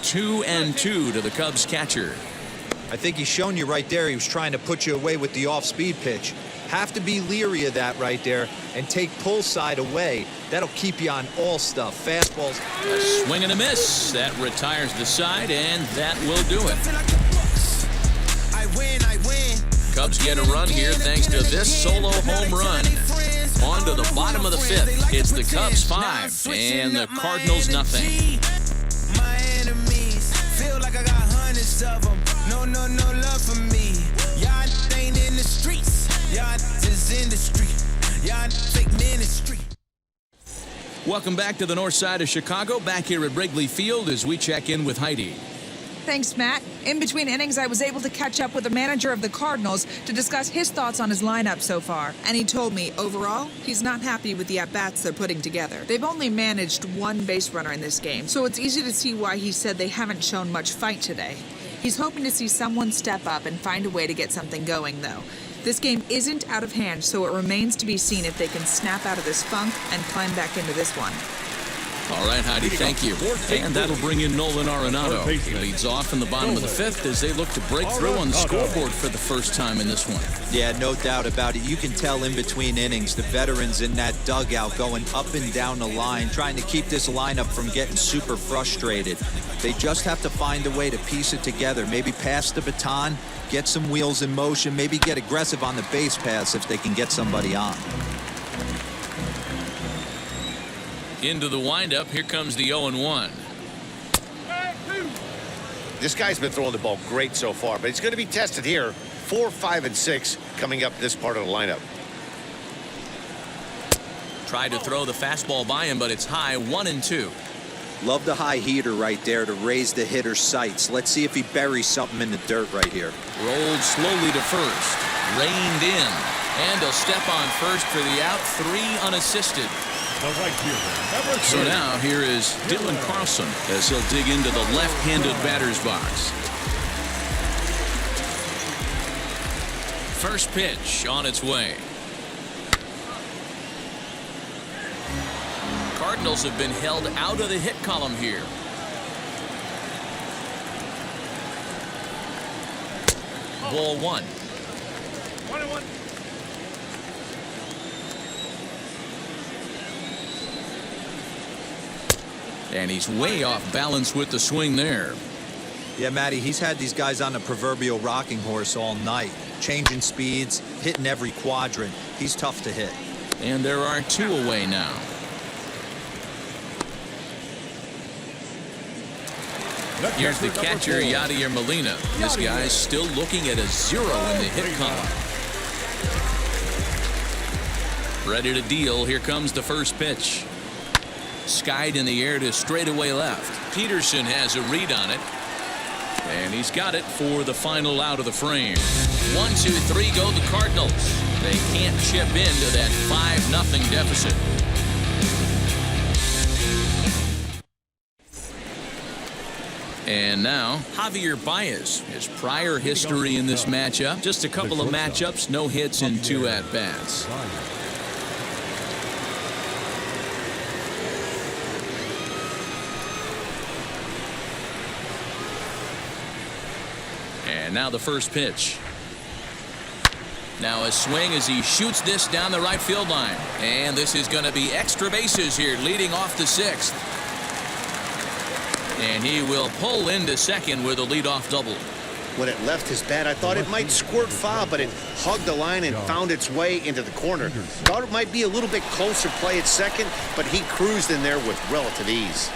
2-2 to the Cubs catcher.
I think he's shown you right there he was trying to put you away with the off-speed pitch. Have to be leery of that right there and take pull side away. That'll keep you on all stuff. Fastballs.
A swing and a miss. That retires the side, and that will do it. Cubs get a run here thanks to this solo home run. On to the bottom of the 5th. It's the Cubs 5 and the Cardinals nothing.
My enemies feel like I got hundreds of them. No love for me. Y'all ain't in the streets. Y'all is in the street. Y'all fake ministry.
Welcome back to the north side of Chicago. Back here at Wrigley Field as we check in with Heidi.
Thanks, Matt. In between innings, I was able to catch up with the manager of the Cardinals to discuss his thoughts on his lineup so far. And he told me, overall, he's not happy with the at-bats they're putting together. They've only managed 1 base runner in this game, so it's easy to see why he said they haven't shown much fight today. He's hoping to see someone step up and find a way to get something going, though. This game isn't out of hand, so it remains to be seen if they can snap out of this funk and climb back into this one.
All right, Heidi, thank you. And that'll bring in Nolan Arenado. He leads off in the bottom of the 5th as they look to break through on the scoreboard for the first time in this one.
Yeah, no doubt about it. You can tell in between innings the veterans in that dugout going up and down the line, trying to keep this lineup from getting super frustrated. They just have to find a way to piece it together. Maybe pass the baton, get some wheels in motion, maybe get aggressive on the base pass if they can get somebody on.
Into the windup, here comes the 0-1.
This guy's been throwing the ball great so far, but he's going to be tested here. 4, 5, and 6 coming up this part of the lineup.
Tried to throw the fastball by him, but it's high, 1-2.
Love the high heater right there to raise the hitter's sights. Let's see if he buries something in the dirt right here.
Rolled slowly to first, reined in, and he'll step on first for the out, 3 unassisted. So now here is Dylan Carlson as he'll dig into the left-handed batter's box. First pitch on its way. Cardinals have been held out of the hit column here. Ball 1.
1-1.
And he's way off balance with the swing there.
Yeah, Matty, he's had these guys on the proverbial rocking horse all night, changing speeds, hitting every quadrant. He's tough to hit.
And there are 2 away now. Here's the catcher, Yadier Molina. This guy's still looking at a 0 in the hit column. Ready to deal. Here comes the first pitch. Skied in the air to straightaway left. Peterson has a read on it. And he's got it for the final out of the frame. 1, 2, 3 go the Cardinals. They can't chip into that 5-0 deficit. And now, Javier Baez. His prior history in this matchup, just a couple of matchups, no hits in 2 at-bats. And now the first pitch. Now a swing as he shoots this down the right field line. And this is going to be extra bases here, leading off the 6th. And he will pull into second with a leadoff double.
When it left his bat, I thought it might squirt foul, but it hugged the line and found its way into the corner. Thought it might be a little bit closer play at second, but he cruised in there with relative ease.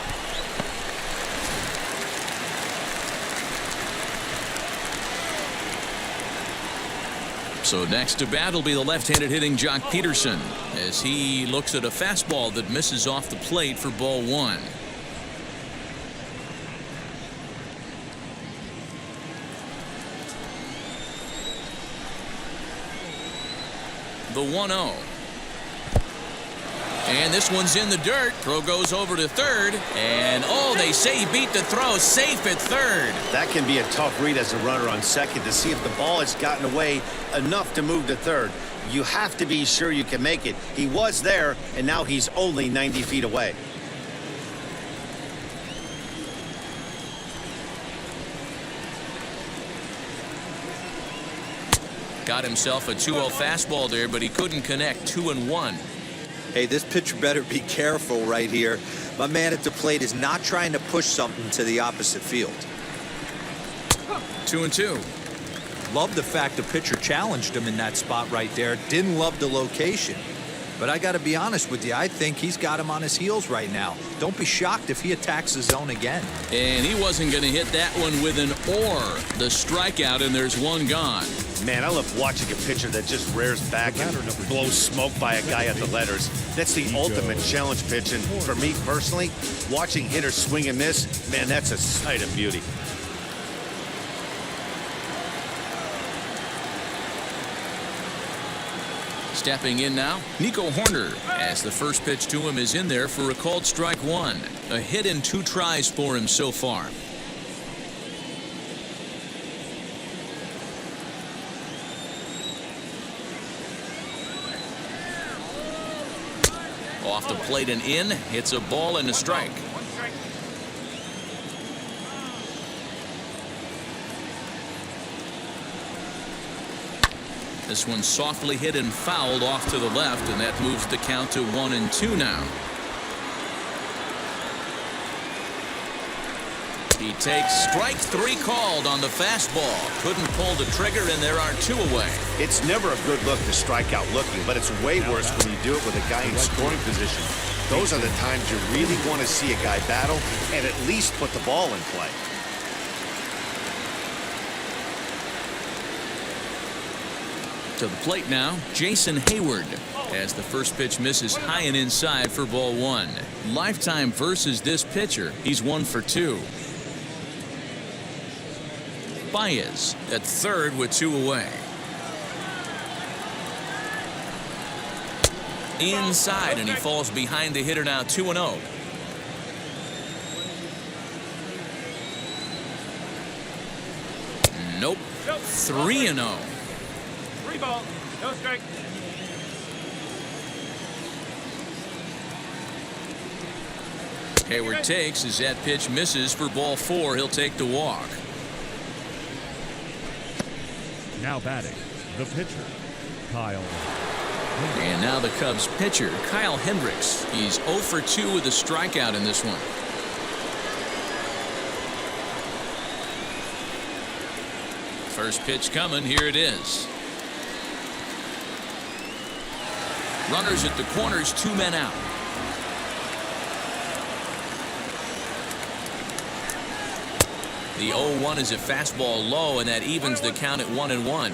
So next to bat will be the left-handed hitting Jock Peterson as he looks at a fastball that misses off the plate for ball 1. The 1-0. And this one's in the dirt. Throw goes over to third. And, oh, they say he beat the throw. Safe at third.
That can be a tough read as a runner on second to see if the ball has gotten away enough to move to third. You have to be sure you can make it. He was there, and now he's only 90 feet away.
Got himself a 2-0 fastball there, but he couldn't connect. 2-1.
Hey, this pitcher better be careful right here. My man at the plate is not trying to push something to the opposite field.
2-2.
Love the fact the pitcher challenged him in that spot right there. Didn't love the location. But I got to be honest with you, I think he's got him on his heels right now. Don't be shocked if he attacks the zone again.
And he wasn't going to hit that one with an or. The strikeout, and there's one gone.
Man, I love watching a pitcher that just rears back and blows smoke by a guy at the letters. That's the ultimate challenge pitch. And for me personally, watching hitters swing and miss, man, that's a sight of beauty.
Stepping in now, Nico Horner, as the first pitch to him is in there for a called strike 1. A hit in 2 tries for him so far. Off the plate and in, hits a ball and a strike. This one softly hit and fouled off to the left, and that moves the count to 1-2 now. He takes strike 3 called on the fastball. Couldn't pull the trigger, and there are 2 away.
It's never a good look to strike out looking, but it's way worse when you do it with a guy in scoring position. Those are the times you really want to see a guy battle and at least put the ball in play.
To the plate now, Jason Hayward, as the first pitch misses high and inside for ball 1. Lifetime versus this pitcher, he's 1 for 2. Baez at third with 2 away. Inside, and he falls behind the hitter now. 2-0. Nope. 3-0.
3 ball, no strike.
Hayward takes as that pitch misses for ball 4. He'll take the walk.
Now batting, the pitcher, Kyle.
And now the Cubs pitcher, Kyle Hendricks. He's 0 for 2 with a strikeout in this one. First pitch coming. Here it is. Runners at the corners, 2 men out. The 0-1 is a fastball low, and that evens the count at 1-1.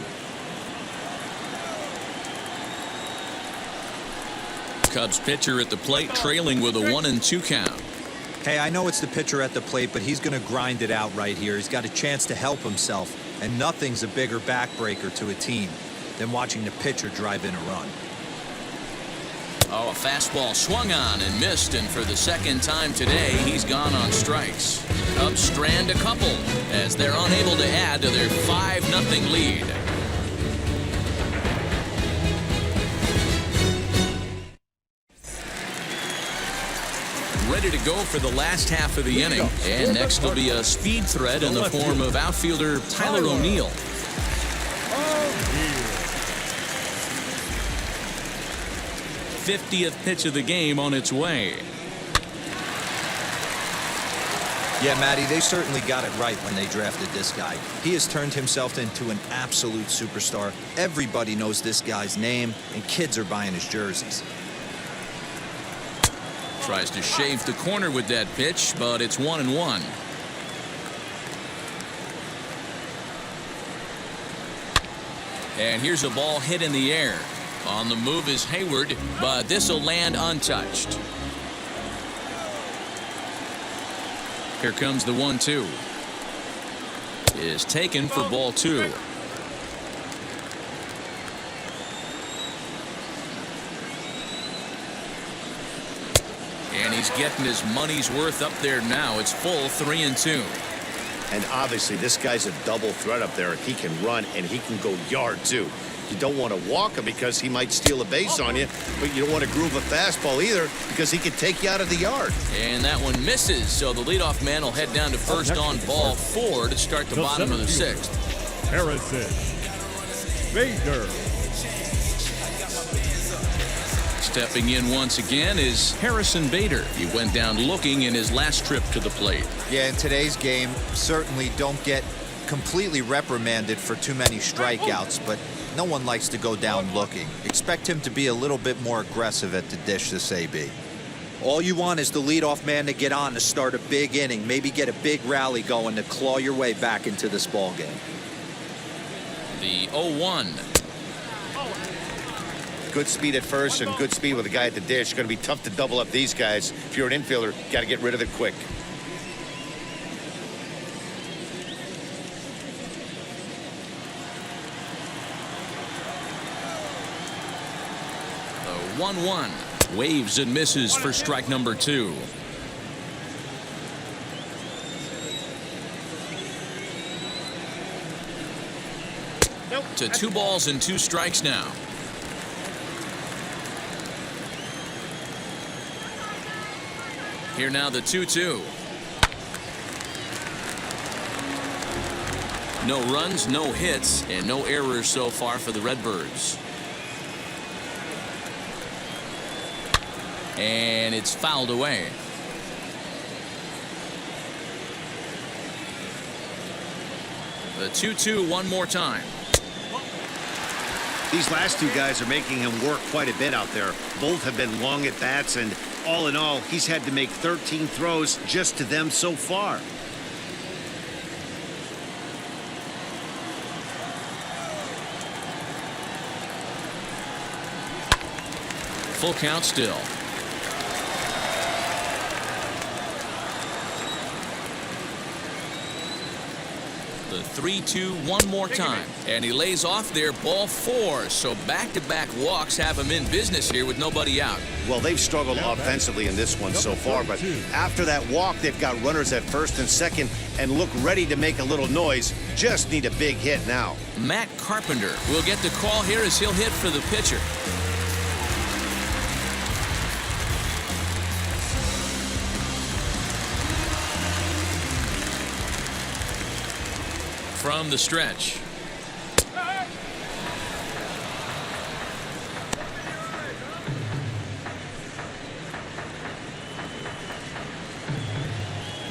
Cubs pitcher at the plate, trailing with a 1-2 count.
Hey, I know it's the pitcher at the plate, but he's going to grind it out right here. He's got a chance to help himself, and nothing's a bigger backbreaker to a team than watching the pitcher drive in a run.
Oh, a fastball swung on and missed, and for the second time today, he's gone on strikes. Cubs strand a couple as they're unable to add to their 5-0 lead. Ready to go for the last half of the inning, and next will be a speed threat in the form of outfielder Tyler O'Neill. 50th pitch of the game on its way.
Yeah, Matty, they certainly got it right when they drafted this guy. He has turned himself into an absolute superstar. Everybody knows this guy's name, and kids are buying his jerseys.
Tries to shave the corner with that pitch, but it's 1-1. And here's a ball hit in the air. On the move is Hayward, but this will land untouched. Here comes the 1-2. Is taken for ball 2. And he's getting his money's worth up there now. It's full 3-2.
And obviously, this guy's a double threat up there. He can run and he can go yard, too. You don't want to walk him because he might steal a base on you, but you don't want to groove a fastball either because he could take you out of the yard.
And that one misses, so the leadoff man will head down to first on ball 4 to start the bottom of the 6th.
Harrison Bader.
Stepping in once again is Harrison Bader. He went down looking in his last trip to the plate.
Yeah, in today's game, certainly don't get completely reprimanded for too many strikeouts, but no one likes to go down looking. Expect him to be a little bit more aggressive at the dish this AB. All you want is the leadoff man to get on to start a big inning, maybe get a big rally going to claw your way back into this ball game.
The 0-1.
Good speed at first and good speed with the guy at the dish. Going to be tough to double up these guys. If you're an infielder, got to get rid of it quick.
The 1-1. Waves and misses for strike number 2. To 2 balls and 2 strikes now. Here now the 2-2. No runs, no hits, and no errors so far for the Redbirds. And it's fouled away. The 2-2 one more time.
These last 2 guys are making him work quite a bit out there. Both have been long at bats, and all in all, he's had to make 13 throws just to them so far.
Full count still. The 3-2 one more time, and he lays off there, ball 4. So back-to-back walks have him in business here with nobody out.
Well, they've struggled offensively in this one so far, but after that walk, they've got runners at first and second and look ready to make a little noise. Just need a big hit now.
Matt Carpenter will get the call here as he'll hit for the pitcher. From the stretch.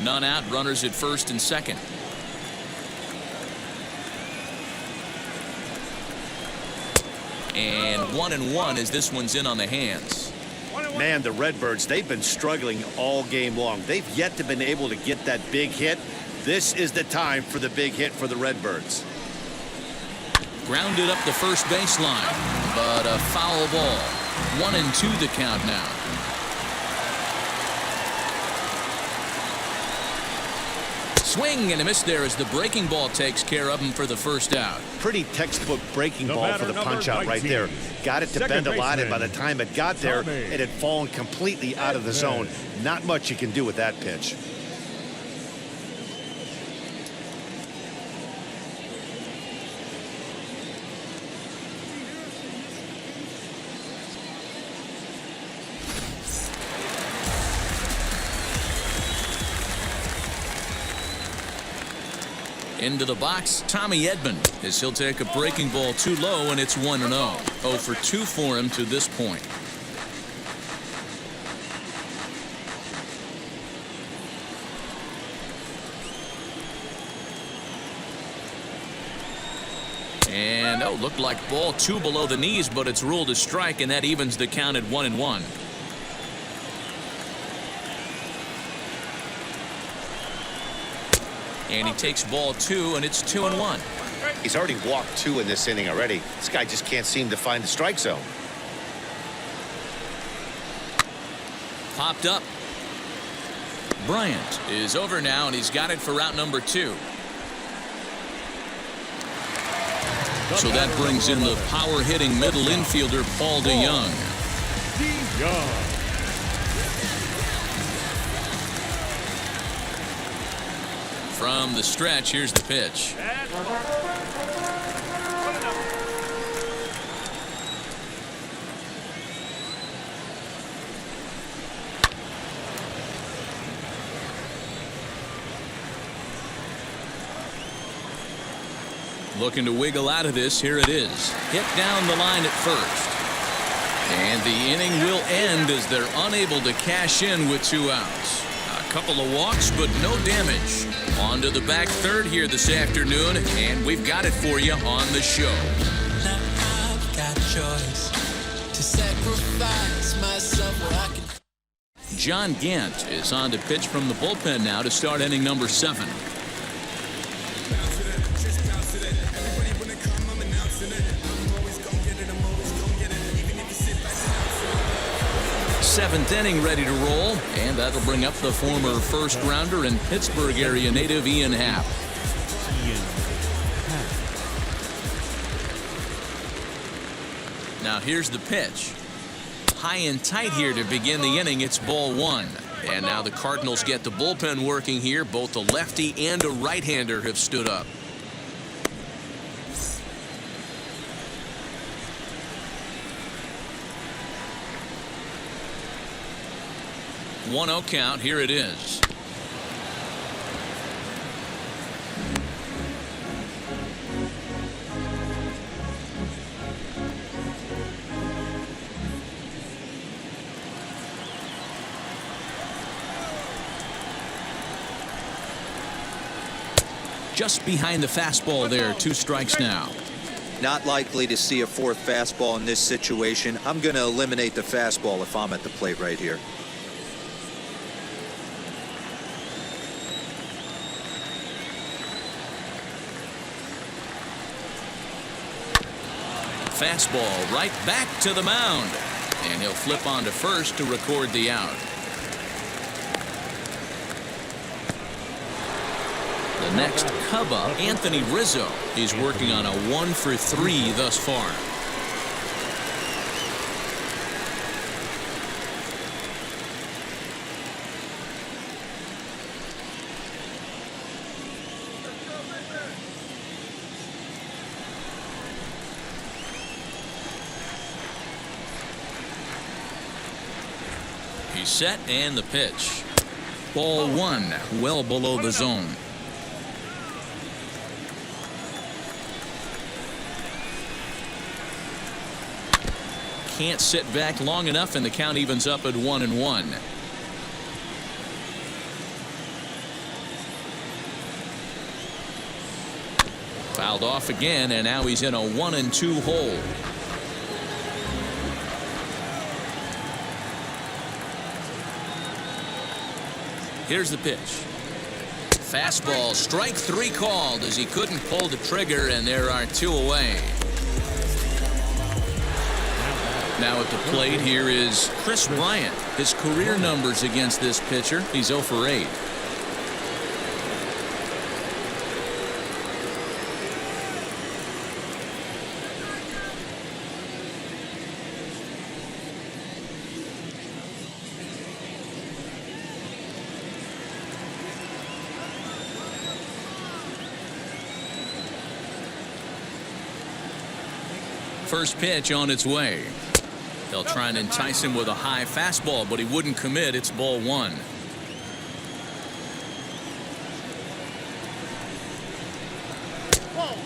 None out, runners at first and second. And 1-1 as this one's in on the hands.
Man, the Redbirds, they've been struggling all game long. They've yet to been able to get that big hit. This is the time for the big hit for the Redbirds.
Grounded up the first baseline, but a foul ball. 1-2 the count now. Swing and a miss there as the breaking ball takes care of him for the first out.
Pretty textbook breaking ball for the punch out right there. Got it to bend a lot, and by the time it got there, it had fallen completely out of the zone. Not much you can do with that pitch.
Into the box, Tommy Edman, as he'll take a breaking ball too low, and it's 1-0. 0 for 2 for him to this point. And, looked like ball 2 below the knees, but it's ruled a strike, and that evens the count at 1-1. And he takes ball 2, and it's 2-1.
He's already walked 2 in this inning already. This guy just can't seem to find the strike zone.
Popped up. Bryant is over now, and he's got it for out number 2. So that brings in the power-hitting middle infielder, Paul DeYoung. From the stretch, here's the pitch. Looking to wiggle out of this. Here it is. Hit down the line at first. And the inning will end as they're unable to cash in with 2 outs. A couple of walks, but no damage. On to the back third here this afternoon, and we've got it for you on the show.
Now I've got choice to sacrifice myself where I can.
John Gant is on to pitch from the bullpen now to start inning number 7. Seventh inning ready to roll, and that'll bring up the former first rounder and Pittsburgh area native Ian Happ. Now here's the pitch. High and tight here to begin the inning. It's ball 1. And now the Cardinals get the bullpen working here. Both a lefty and a right-hander have stood up. 1-0 count. Here it is. Just behind the fastball there. 2 strikes now.
Not likely to see a 4th fastball in this situation. I'm going to eliminate the fastball if I'm at the plate right here.
Fastball right back to the mound. And he'll flip on to first to record the out. The next Cub up, Anthony Rizzo. He's working on a 1 for 3 thus far. He's set and the pitch. Ball 1, well below the zone. Can't sit back long enough, and the count evens up at 1-1. Fouled off again, and now he's in a 1-2 hole. Here's the pitch. Fastball, strike 3 called as he couldn't pull the trigger, and there are 2 away. Now at the plate, here is Chris Bryant. His career numbers against this pitcher, he's 0 for 8. First pitch on its way. They'll try and entice him with a high fastball, but he wouldn't commit. It's ball 1.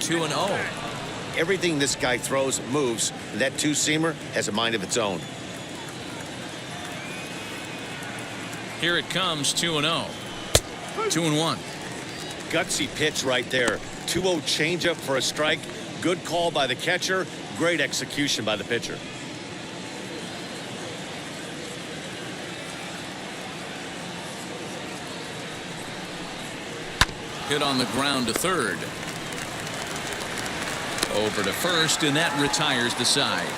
Two and 0.
Everything this guy throws moves. That two-seamer has a mind of its own.
Here it comes, 2 and 0. 2 and 1.
Gutsy pitch right there. 2-0 changeup for a strike. Good call by the catcher. Great execution by the pitcher.
Hit on the ground to third. Over to first, and that retires the side.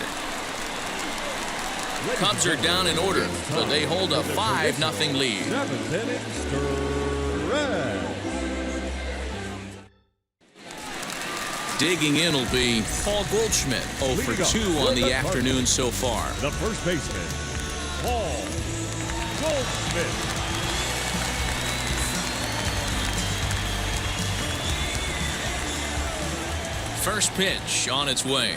Cubs are down in order, but they hold a 5-0 lead.
7th inning, stretch.
Digging in will be Paul Goldschmidt, 0 for 2 on the afternoon so far.
The first baseman, Paul Goldschmidt.
First pitch on its way.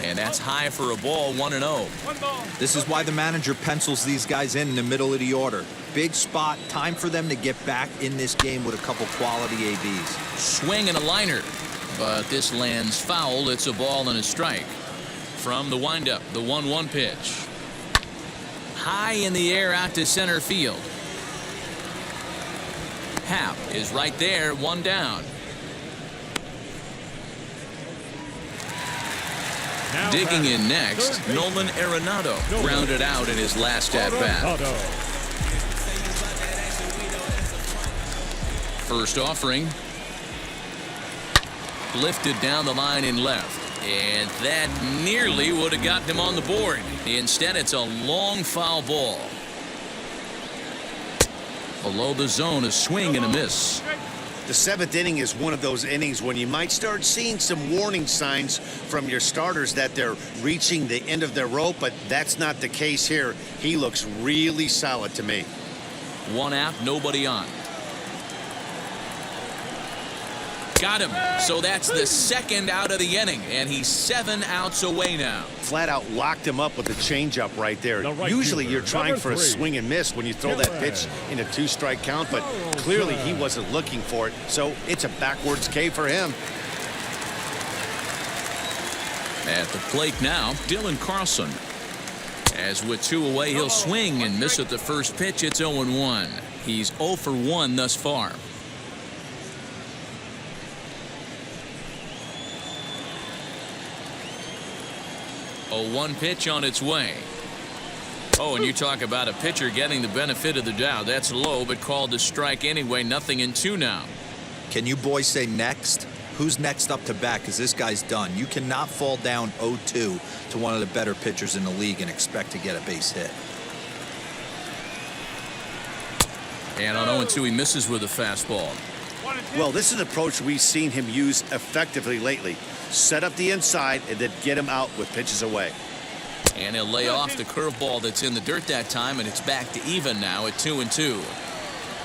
And that's high for a ball, 1-0.
This is why the manager pencils these guys in the middle of the order. Big spot, time for them to get back in this game with a couple quality ABs.
Swing and a liner, but this lands foul. It's a ball and a strike. From the windup, the 1-1 pitch. High in the air out to center field. Happ is right there, 1 down. Digging in next, Nolan Arenado grounded out in his last at-bat. First offering. Lifted down the line in left. And that nearly would have gotten him on the board. Instead, it's a long foul ball. Below the zone, a swing and a miss.
The 7th inning is one of those innings when you might start seeing some warning signs from your starters that they're reaching the end of their rope, but that's not the case here. He looks really solid to me.
1 out, nobody on. Got him. So that's the 2nd out of the inning, and he's 7 outs away now.
Flat out locked him up with the changeup right there. Usually you're trying for a swing and miss when you throw that pitch in a 2-strike count, but clearly he wasn't looking for it, so it's a backwards K for him.
At the plate now, Dylan Carlson. As with 2 away, he'll swing and miss at the first pitch. It's 0-1. He's 0 for 1 thus far. A 1 pitch on its way. Oh, and you talk about a pitcher getting the benefit of the doubt. That's low, but called a strike anyway. 0-2 now.
Can you boys say next? Who's next up to bat? Because this guy's done. You cannot fall down 0-2 to one of the better pitchers in the league and expect to get a base hit.
And on 0-2, he misses with a fastball.
Well, this is an approach we've seen him use effectively lately. Set up the inside and then get him out with pitches away.
And he'll lay off the curveball that's in the dirt that time, and it's back to even now at 2-2.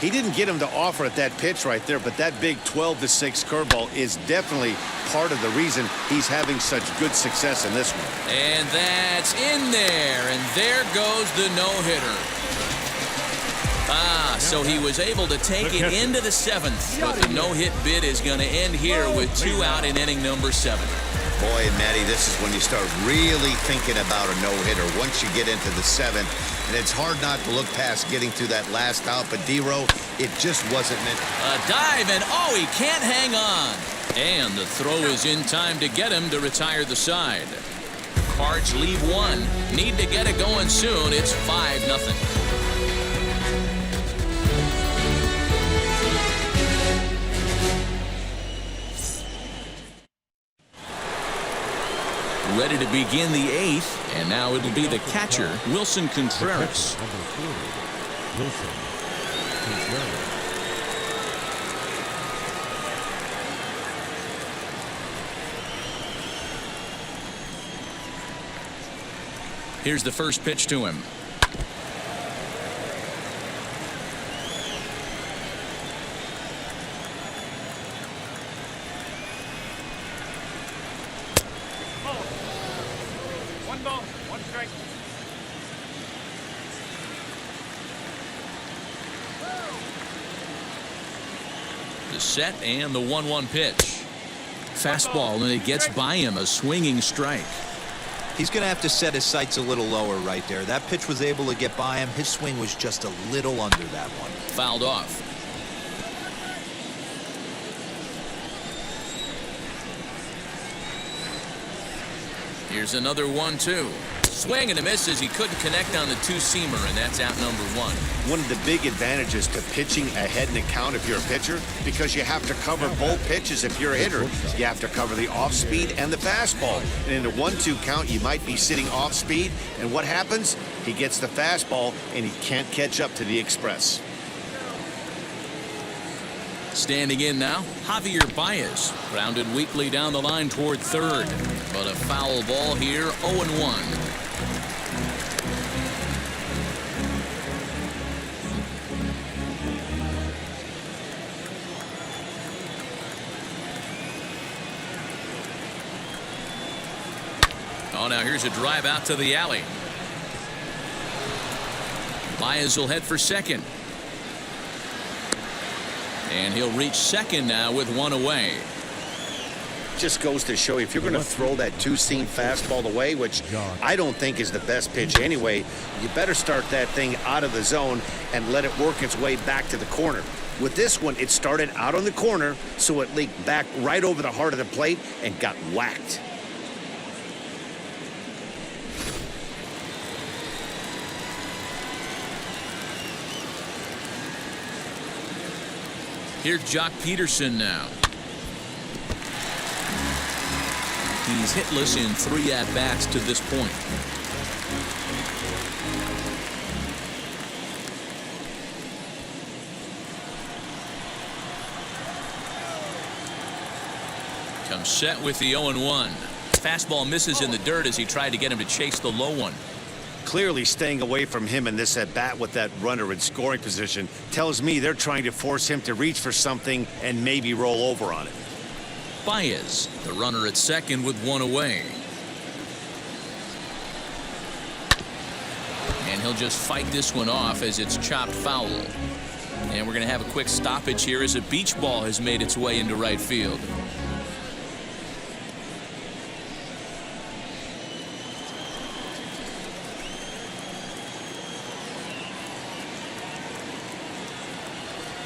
He didn't get him to offer at that pitch right there, but that big 12-6 curveball is definitely part of the reason he's having such good success in this one.
And that's in there, and there goes the no-hitter. So he was able to take it into the 7th, but the no-hit bid is going to end here with 2 out in inning number 7.
Boy, Matty, this is when you start really thinking about a no-hitter once you get into the 7th, and it's hard not to look past getting through that last out, but D-Row, it just wasn't meant.
A dive, and oh, he can't hang on. And the throw is in time to get him to retire the side. Cards leave 1. Need to get it going soon. It's 5-0. Ready to begin the 8th, and now it'll be the catcher, Wilson Contreras.
Number 40, Wilson Contreras.
Here's the first pitch to him.
One ball, one strike.
The set and the 1-1 pitch. Fastball, and it gets by him, a swinging strike.
He's going to have to set his sights a little lower right there. That pitch was able to get by him. His swing was just a little under that one.
Fouled off. Here's another 1-2. Swing and a miss as he couldn't connect on the two-seamer, and that's out number 1.
One of the big advantages to pitching ahead in the count if you're a pitcher, because you have to cover both pitches if you're a hitter. You have to cover the off-speed and the fastball. And in the 1-2 count, you might be sitting off-speed, and what happens? He gets the fastball, and he can't catch up to the express.
Standing in now, Javier Baez. Grounded weakly down the line toward third. But a foul ball here, 0-1. Oh, now here's a drive out to the alley. Baez will head for second. And he'll reach second now with one away.
Just goes to show you, if you're going to throw that two-seam fastball away, which I don't think is the best pitch anyway, you better start that thing out of the zone and let it work its way back to the corner. With this one, it started out on the corner, so it leaked back right over the heart of the plate and got whacked.
Here's Jock Peterson now. He's hitless in 3 at-bats to this point. Comes set with the 0-1. Fastball misses in the dirt as he tried to get him to chase the low one.
Clearly staying away from him in this at-bat with that runner in scoring position tells me they're trying to force him to reach for something and maybe roll over on it.
Baez, the runner at second with one away. And he'll just fight this one off as it's chopped foul. And we're going to have a quick stoppage here as a beach ball has made its way into right field.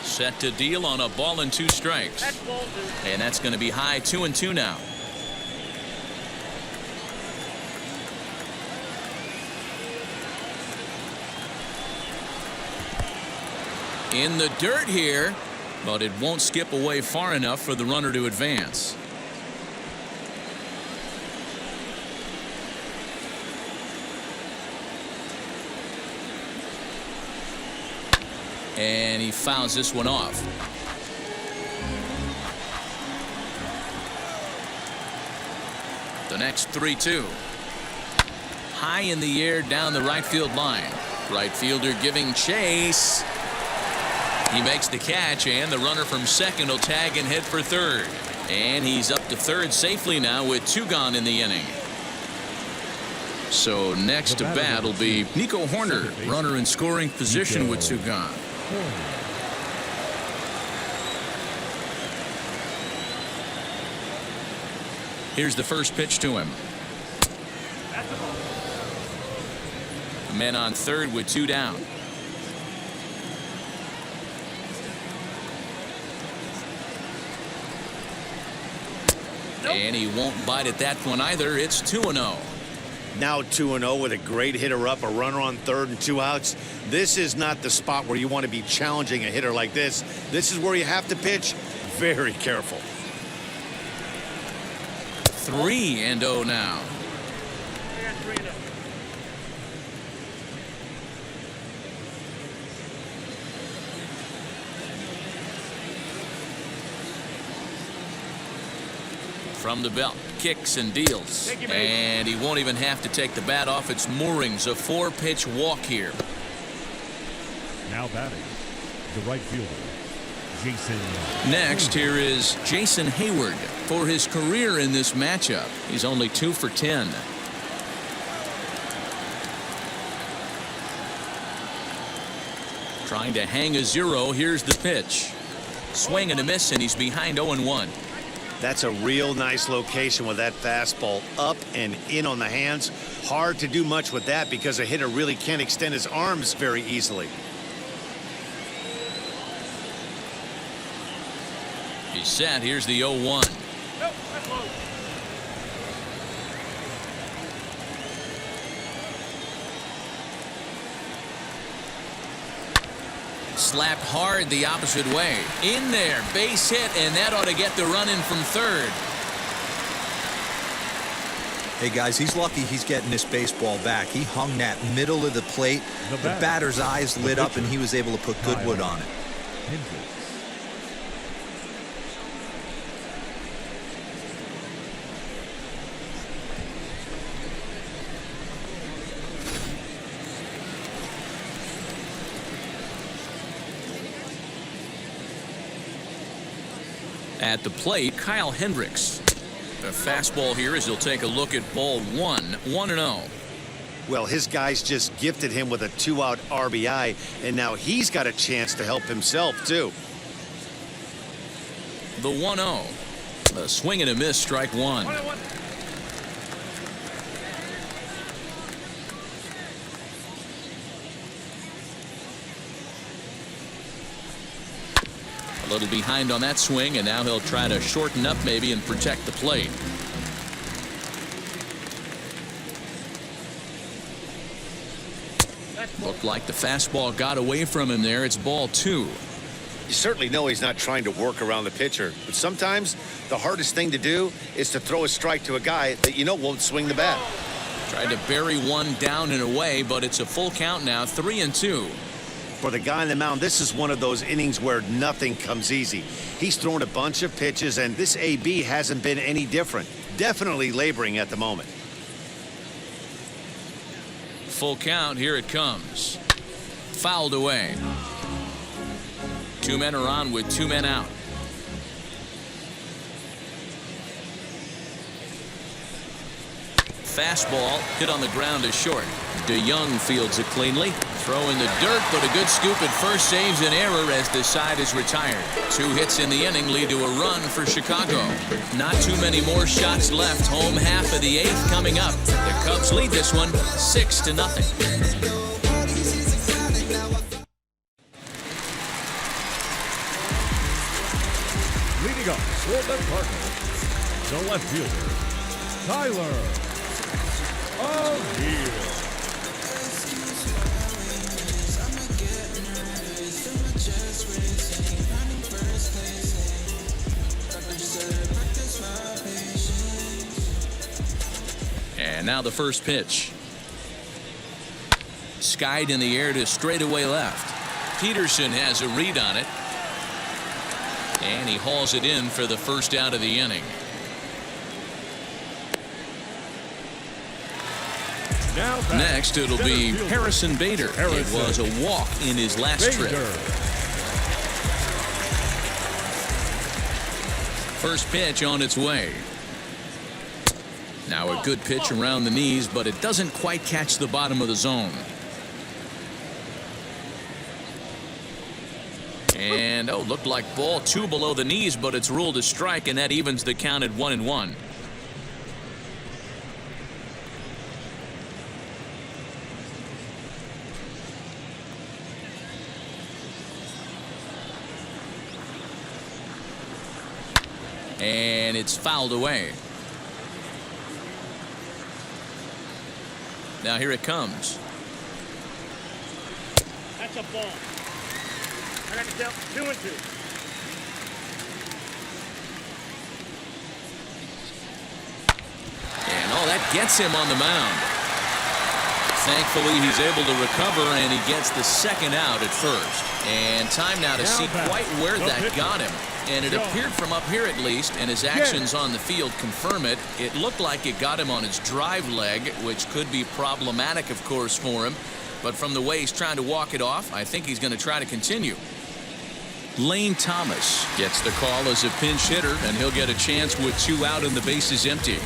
Set to deal on a ball and 2 strikes. And that's going to be high 2-2 now. In the dirt here, but it won't skip away far enough for the runner to advance. And he fouls this one off. The next 3-2. High in the air down the right field line. Right fielder giving chase. He makes the catch, and the runner from second will tag and head for third. And he's up to third safely now with 2 gone in the inning. So next to bat will be Nico Horner, runner in scoring position with 2 gone. Here's the first pitch to him. Men on third with 2 down. And he won't bite at that one either. It's 2-0.
Now 2-0 with a great hitter up, a runner on third and 2 outs. This is not the spot where you want to be challenging a hitter like this. This is where you have to pitch very careful.
3-0 now. From the belt, kicks and deals. And he won't even have to take the bat off its moorings. A 4-pitch walk here.
Now batting, the right fielder, Jason.
Next, here is Jason Hayward. For his career in this matchup, he's only 2 for 10. Trying to hang a 0. Here's the pitch. Swing and a miss, and he's behind 0-1.
That's a real nice location with that fastball up and in on the hands. Hard to do much with that because a hitter really can't extend his arms very easily.
He's set. Here's the 0-1. Slapped hard the opposite way. In there, base hit, and that ought to get the run in from third.
Hey guys, he's lucky he's getting this baseball back. He hung that middle of the plate. The batter's eyes lit up, and he was able to put good wood on it.
At the plate, Kyle Hendricks. A fastball here as he'll take a look at ball 1. 1-0.
Well, his guys just gifted him with a 2-out RBI, and now he's got a chance to help himself, too.
The 1-0. A swing and a miss, strike 1. A little behind on that swing, and now he'll try to shorten up maybe and protect the plate. Looked like the fastball got away from him there. It's ball 2.
You certainly know he's not trying to work around the pitcher, but sometimes the hardest thing to do is to throw a strike to a guy that you know won't swing the bat.
Tried to bury one down and away, but it's a full count now, 3-2.
For the guy on the mound, this is one of those innings where nothing comes easy. He's thrown a bunch of pitches, and this AB hasn't been any different. Definitely laboring at the moment.
Full count, here it comes. Fouled away. 2 men are on with 2 men out. Fastball hit on the ground is short. DeYoung fields it cleanly. Throw in the dirt, but a good scoop at first saves an error as the side is retired. 2 hits in the inning lead to a run for Chicago. Not too many more shots left. Home half of the 8th coming up. The Cubs lead this one 6-0.
Leading up for the Cardinals, the left fielder, Tyler O'Neill.
And now the first pitch. Skied in the air to straightaway left. Peterson has a read on it. And he hauls it in for the first out of the inning. Next, it'll be Harrison Bader. It was a walk in his last trip. First pitch on its way. Now a good pitch around the knees, but it doesn't quite catch the bottom of the zone. And looked like ball 2 below the knees, but it's ruled a strike, and that evens the count at 1-1. And it's fouled away. Now here it comes.
That's a ball. I got to count 2-2.
And that gets him on the mound. Thankfully, he's able to recover, and he gets the second out at first. And time now to see quite where that got him. And it appeared from up here at least, and his actions on the field confirm it. It looked like it got him on his drive leg, which could be problematic, of course, for him. But from the way he's trying to walk it off, I think he's going to try to continue. Lane Thomas gets the call as a pinch hitter, and he'll get a chance with 2 out and the bases empty.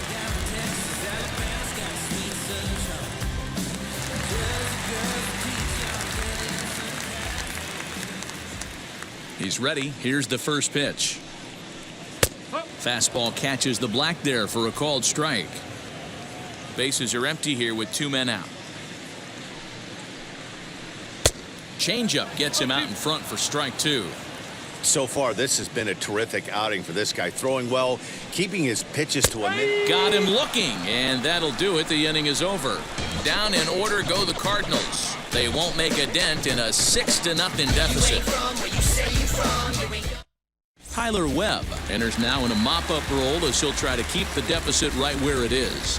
He's ready. Here's the first pitch. Fastball catches the black there for a called strike. Bases are empty here with 2 men out. Changeup gets him out in front for strike 2.
So far, this has been a terrific outing for this guy. Throwing well, keeping his pitches to a minute.
Got him looking, and that'll do it. The inning is over. Down in order go the Cardinals. They won't make a dent in a 6-0 deficit. Tyler Webb enters now in a mop-up role as he'll try to keep the deficit right where it is.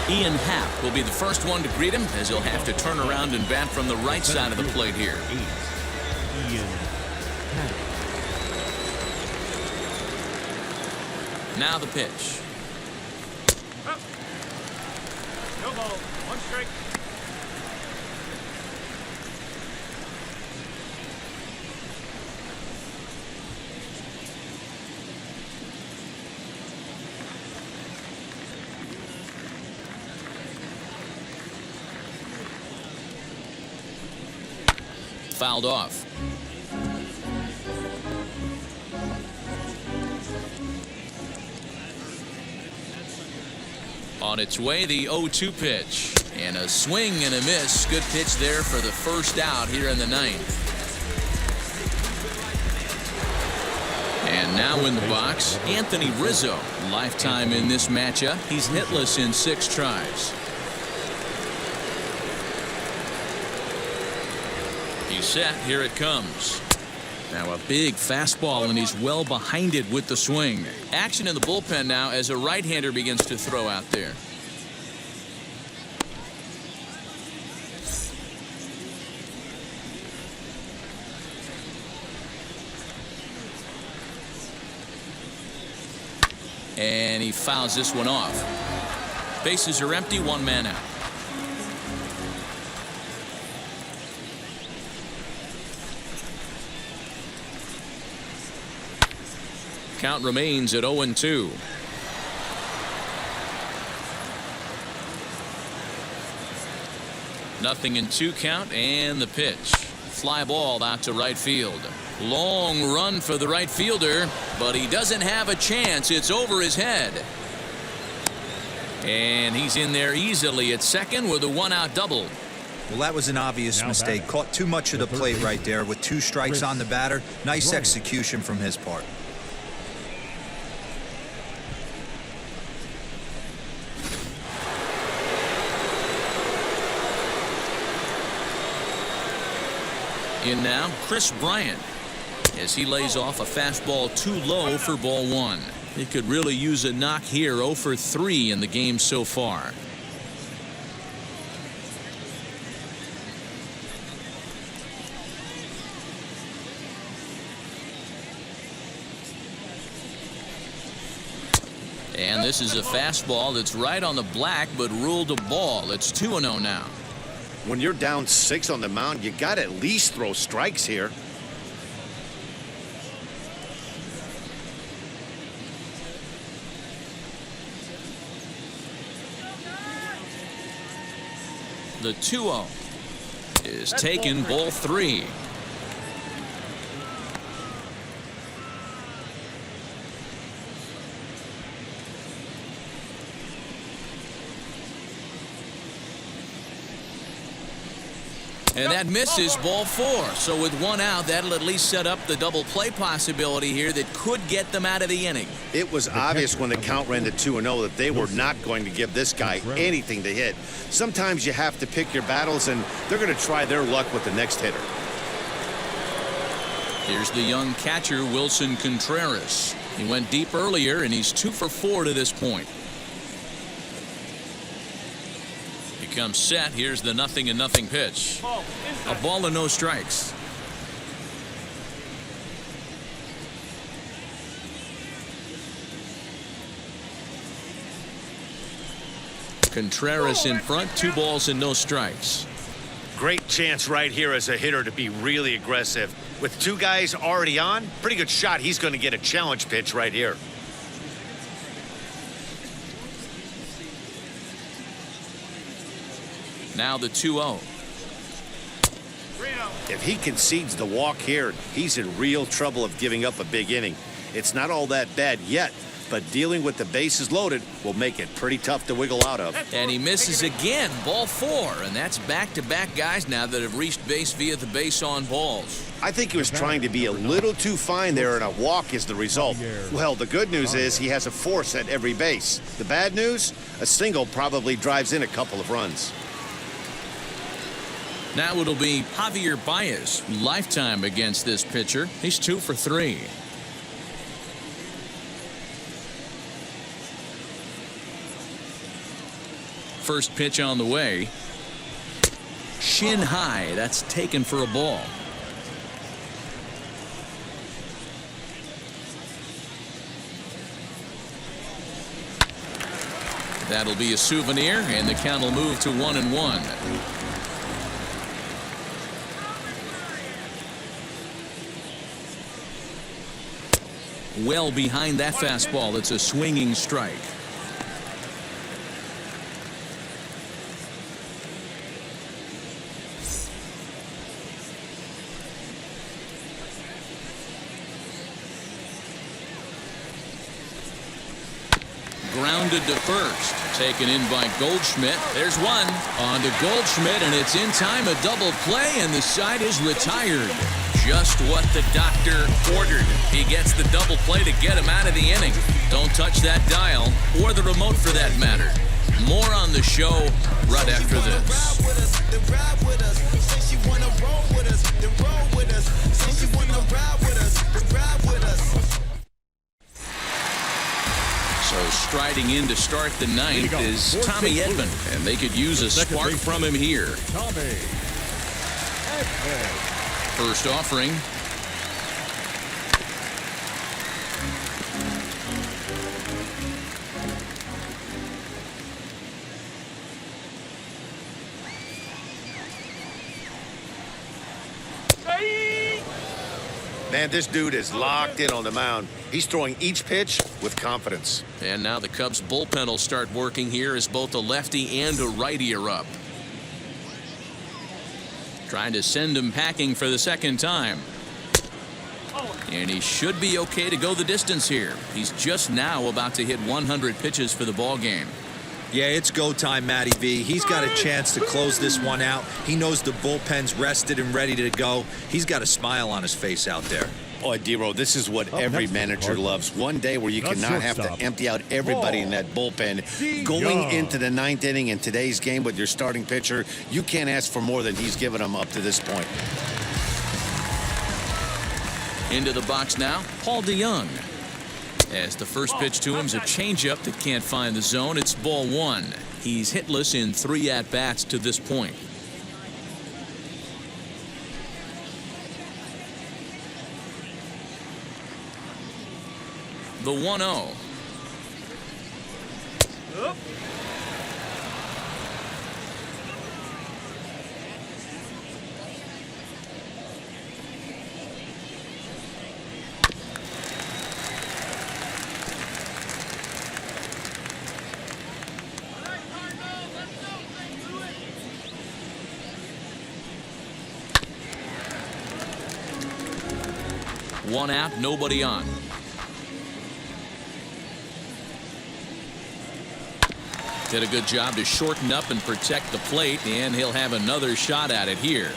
Ian Happ will be the first one to greet him as he'll have to turn around and bat from the right side of the plate here. Now the pitch.
No ball. 1 strike.
Fouled off. On its way, the 0-2 pitch. And a swing and a miss. Good pitch there for the first out here in the 9th. And now in the box, Anthony Rizzo. Lifetime in this matchup. He's hitless in 6 tries. He's set. Here it comes. Now a big fastball, and he's well behind it with the swing. Action in the bullpen now as a right-hander begins to throw out there. And he fouls this one off. Bases are empty, 1 man out. Count remains at 0-2. Nothing in 2 count, and the pitch. Fly ball out to right field. Long run for the right fielder, but he doesn't have a chance. It's over his head. And he's in there easily at second with a 1-out double.
Well, that was an obvious mistake. Caught too much of the plate right there with 2 strikes on the batter. Nice execution from his part.
In now, Chris Bryant, as he lays off a fastball too low for ball 1. He could really use a knock here. 0 for 3 in the game so far. And this is a fastball that's right on the black, but ruled a ball. It's 2-0 now.
When you're down 6 on the mound, you got to at least throw strikes here.
The 2-0 is taken, ball 3. And that misses, ball 4. So with 1 out, that'll at least set up the double play possibility here that could get them out of the inning.
It was obvious when the count ran to 2-0 that they were not going to give this guy anything to hit. Sometimes you have to pick your battles, and they're going to try their luck with the next hitter.
Here's the young catcher, Wilson Contreras. He went deep earlier, and he's 2 for 4 to this point. He comes set. Here's the 0-0 pitch. A ball and no strikes. Contreras in front, 2 balls and no strikes.
Great chance right here as a hitter to be really aggressive. With 2 guys already on, pretty good shot. He's going to get a challenge pitch right here.
Now the 2-0.
If he concedes the walk here, he's in real trouble of giving up a big inning. It's not all that bad yet, but dealing with the bases loaded will make it pretty tough to wiggle out of.
And he misses again. Ball 4, and that's back-to-back guys now that have reached base via the base on balls.
I think he was trying to be a little too fine there, and a walk is the result. Well, the good news is he has a force at every base. The bad news? A single probably drives in a couple of runs.
Now it'll be Javier Baez, lifetime against this pitcher. He's 2 for 3. First pitch on the way. Shin high. That's taken for a ball. That'll be a souvenir, and the count will move to 1-1. Well behind that fastball. It's a swinging strike. Grounded to first. Taken in by Goldschmidt. There's one. On to Goldschmidt, and it's in time. A double play, and the side is retired. Just what the doctor ordered. He gets the double play to get him out of the inning. Don't touch that dial, or the remote for that matter. More on the show right after this. So striding in to start the 9th is Tommy Edman, and they could use a spark from him here. First offering.
Man, this dude is locked in on the mound. He's throwing each pitch with confidence.
And now the Cubs bullpen will start working here as both a lefty and a righty are up. Trying to send him packing for the second time. And he should be okay to go the distance here. He's just now about to hit 100 pitches for the ball game.
Yeah, it's go time, Matty V. He's got a chance to close this one out. He knows the bullpen's rested and ready to go. He's got a smile on his face out there.
Oh, D-Row, this is what every manager loves. One day where you cannot have to empty out everybody in that bullpen. Going into the 9th inning in today's game with your starting pitcher, you can't ask for more than he's given them up to this point.
Into the box now, Paul DeYoung. As the first pitch to him is a changeup that can't find the zone. It's ball 1. He's hitless in 3 at-bats to this point. The 1-0. One out, nobody on. Did a good job to shorten up and protect the plate, and he'll have another shot at it here.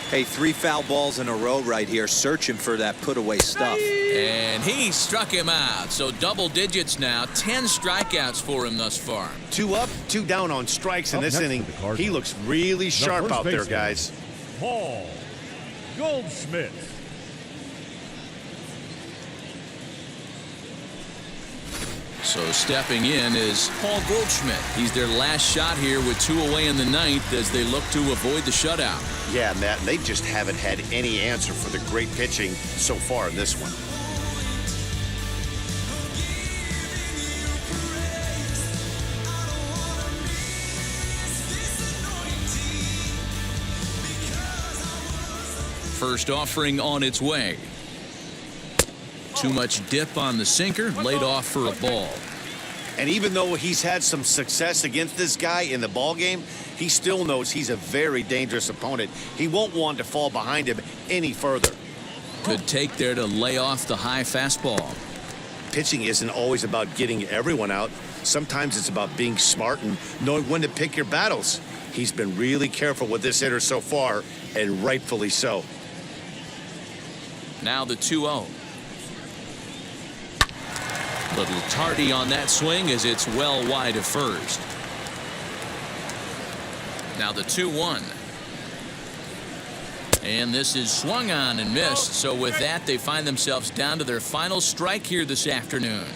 Hey, 3 foul balls in a row right here, searching for that put-away stuff.
And he struck him out. So double digits now, 10 strikeouts for him thus far.
2 up, 2 down on strikes in this inning. He looks really sharp out there, guys.
Paul Goldschmidt.
So stepping in is Paul Goldschmidt. He's their last shot here with 2 away in the ninth as they look to avoid the shutout.
Yeah, Matt, and they just haven't had any answer for the great pitching so far in this one.
First offering on its way. Too much dip on the sinker, laid off for a ball.
And even though he's had some success against this guy in the ball game, he still knows he's a very dangerous opponent. He won't want to fall behind him any further.
Good take there to lay off the high fastball.
Pitching isn't always about getting everyone out. Sometimes it's about being smart and knowing when to pick your battles. He's been really careful with this hitter so far, and rightfully so.
Now the 2-0. Little tardy on that swing as it's well wide of first. Now the 2-1. And this is swung on and missed. So with that, they find themselves down to their final strike here this afternoon.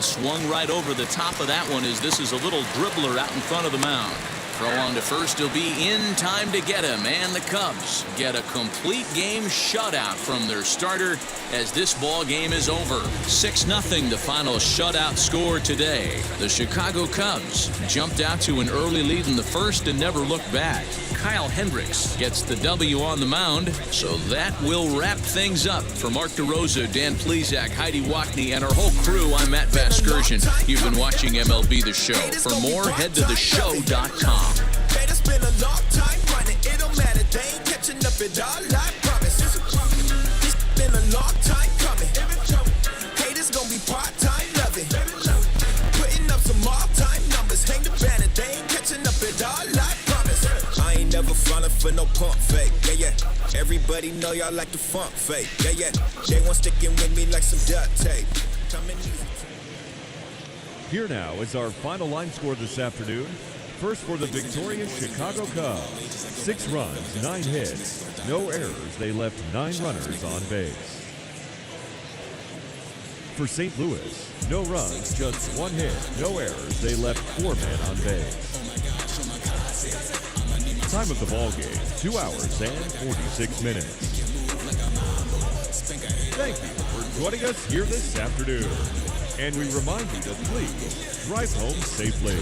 Swung right over the top of that one as this is a little dribbler out in front of the mound. Throw on to first. He'll be in time to get him. And the Cubs get a complete game shutout from their starter as this ball game is over. 6-0 the final shutout score today. The Chicago Cubs jumped out to an early lead in the first and never looked back. Kyle Hendricks gets the W on the mound. So that will wrap things up. For Mark DeRosa, Dan Plesac, Heidi Wackney, and our whole crew, I'm Matt Vasgersian. You've been watching MLB The Show. For more, head to theshow.com.
It's been a long time running. It don't matter. They ain't catching up at all. I promise. It's been a long time coming. Haters gonna be part-time loving. Putting up some all-time numbers. Hang the banner. They ain't catching up at all. I promise. I ain't never falling for no pump fake. Yeah, yeah. Everybody know y'all like the funk fake. Yeah, yeah. They want sticking with me like some duct tape. Coming easy.
Here now is our final line score this afternoon. First for the victorious Chicago Cubs. 6 runs, 9 hits, no errors. They left 9 runners on base. For St. Louis, no runs, just 1 hit, no errors. They left 4 men on base. Time of the ball game, 2 hours and 46 minutes. Thank you for joining us here this afternoon. And we remind you to please drive home safely.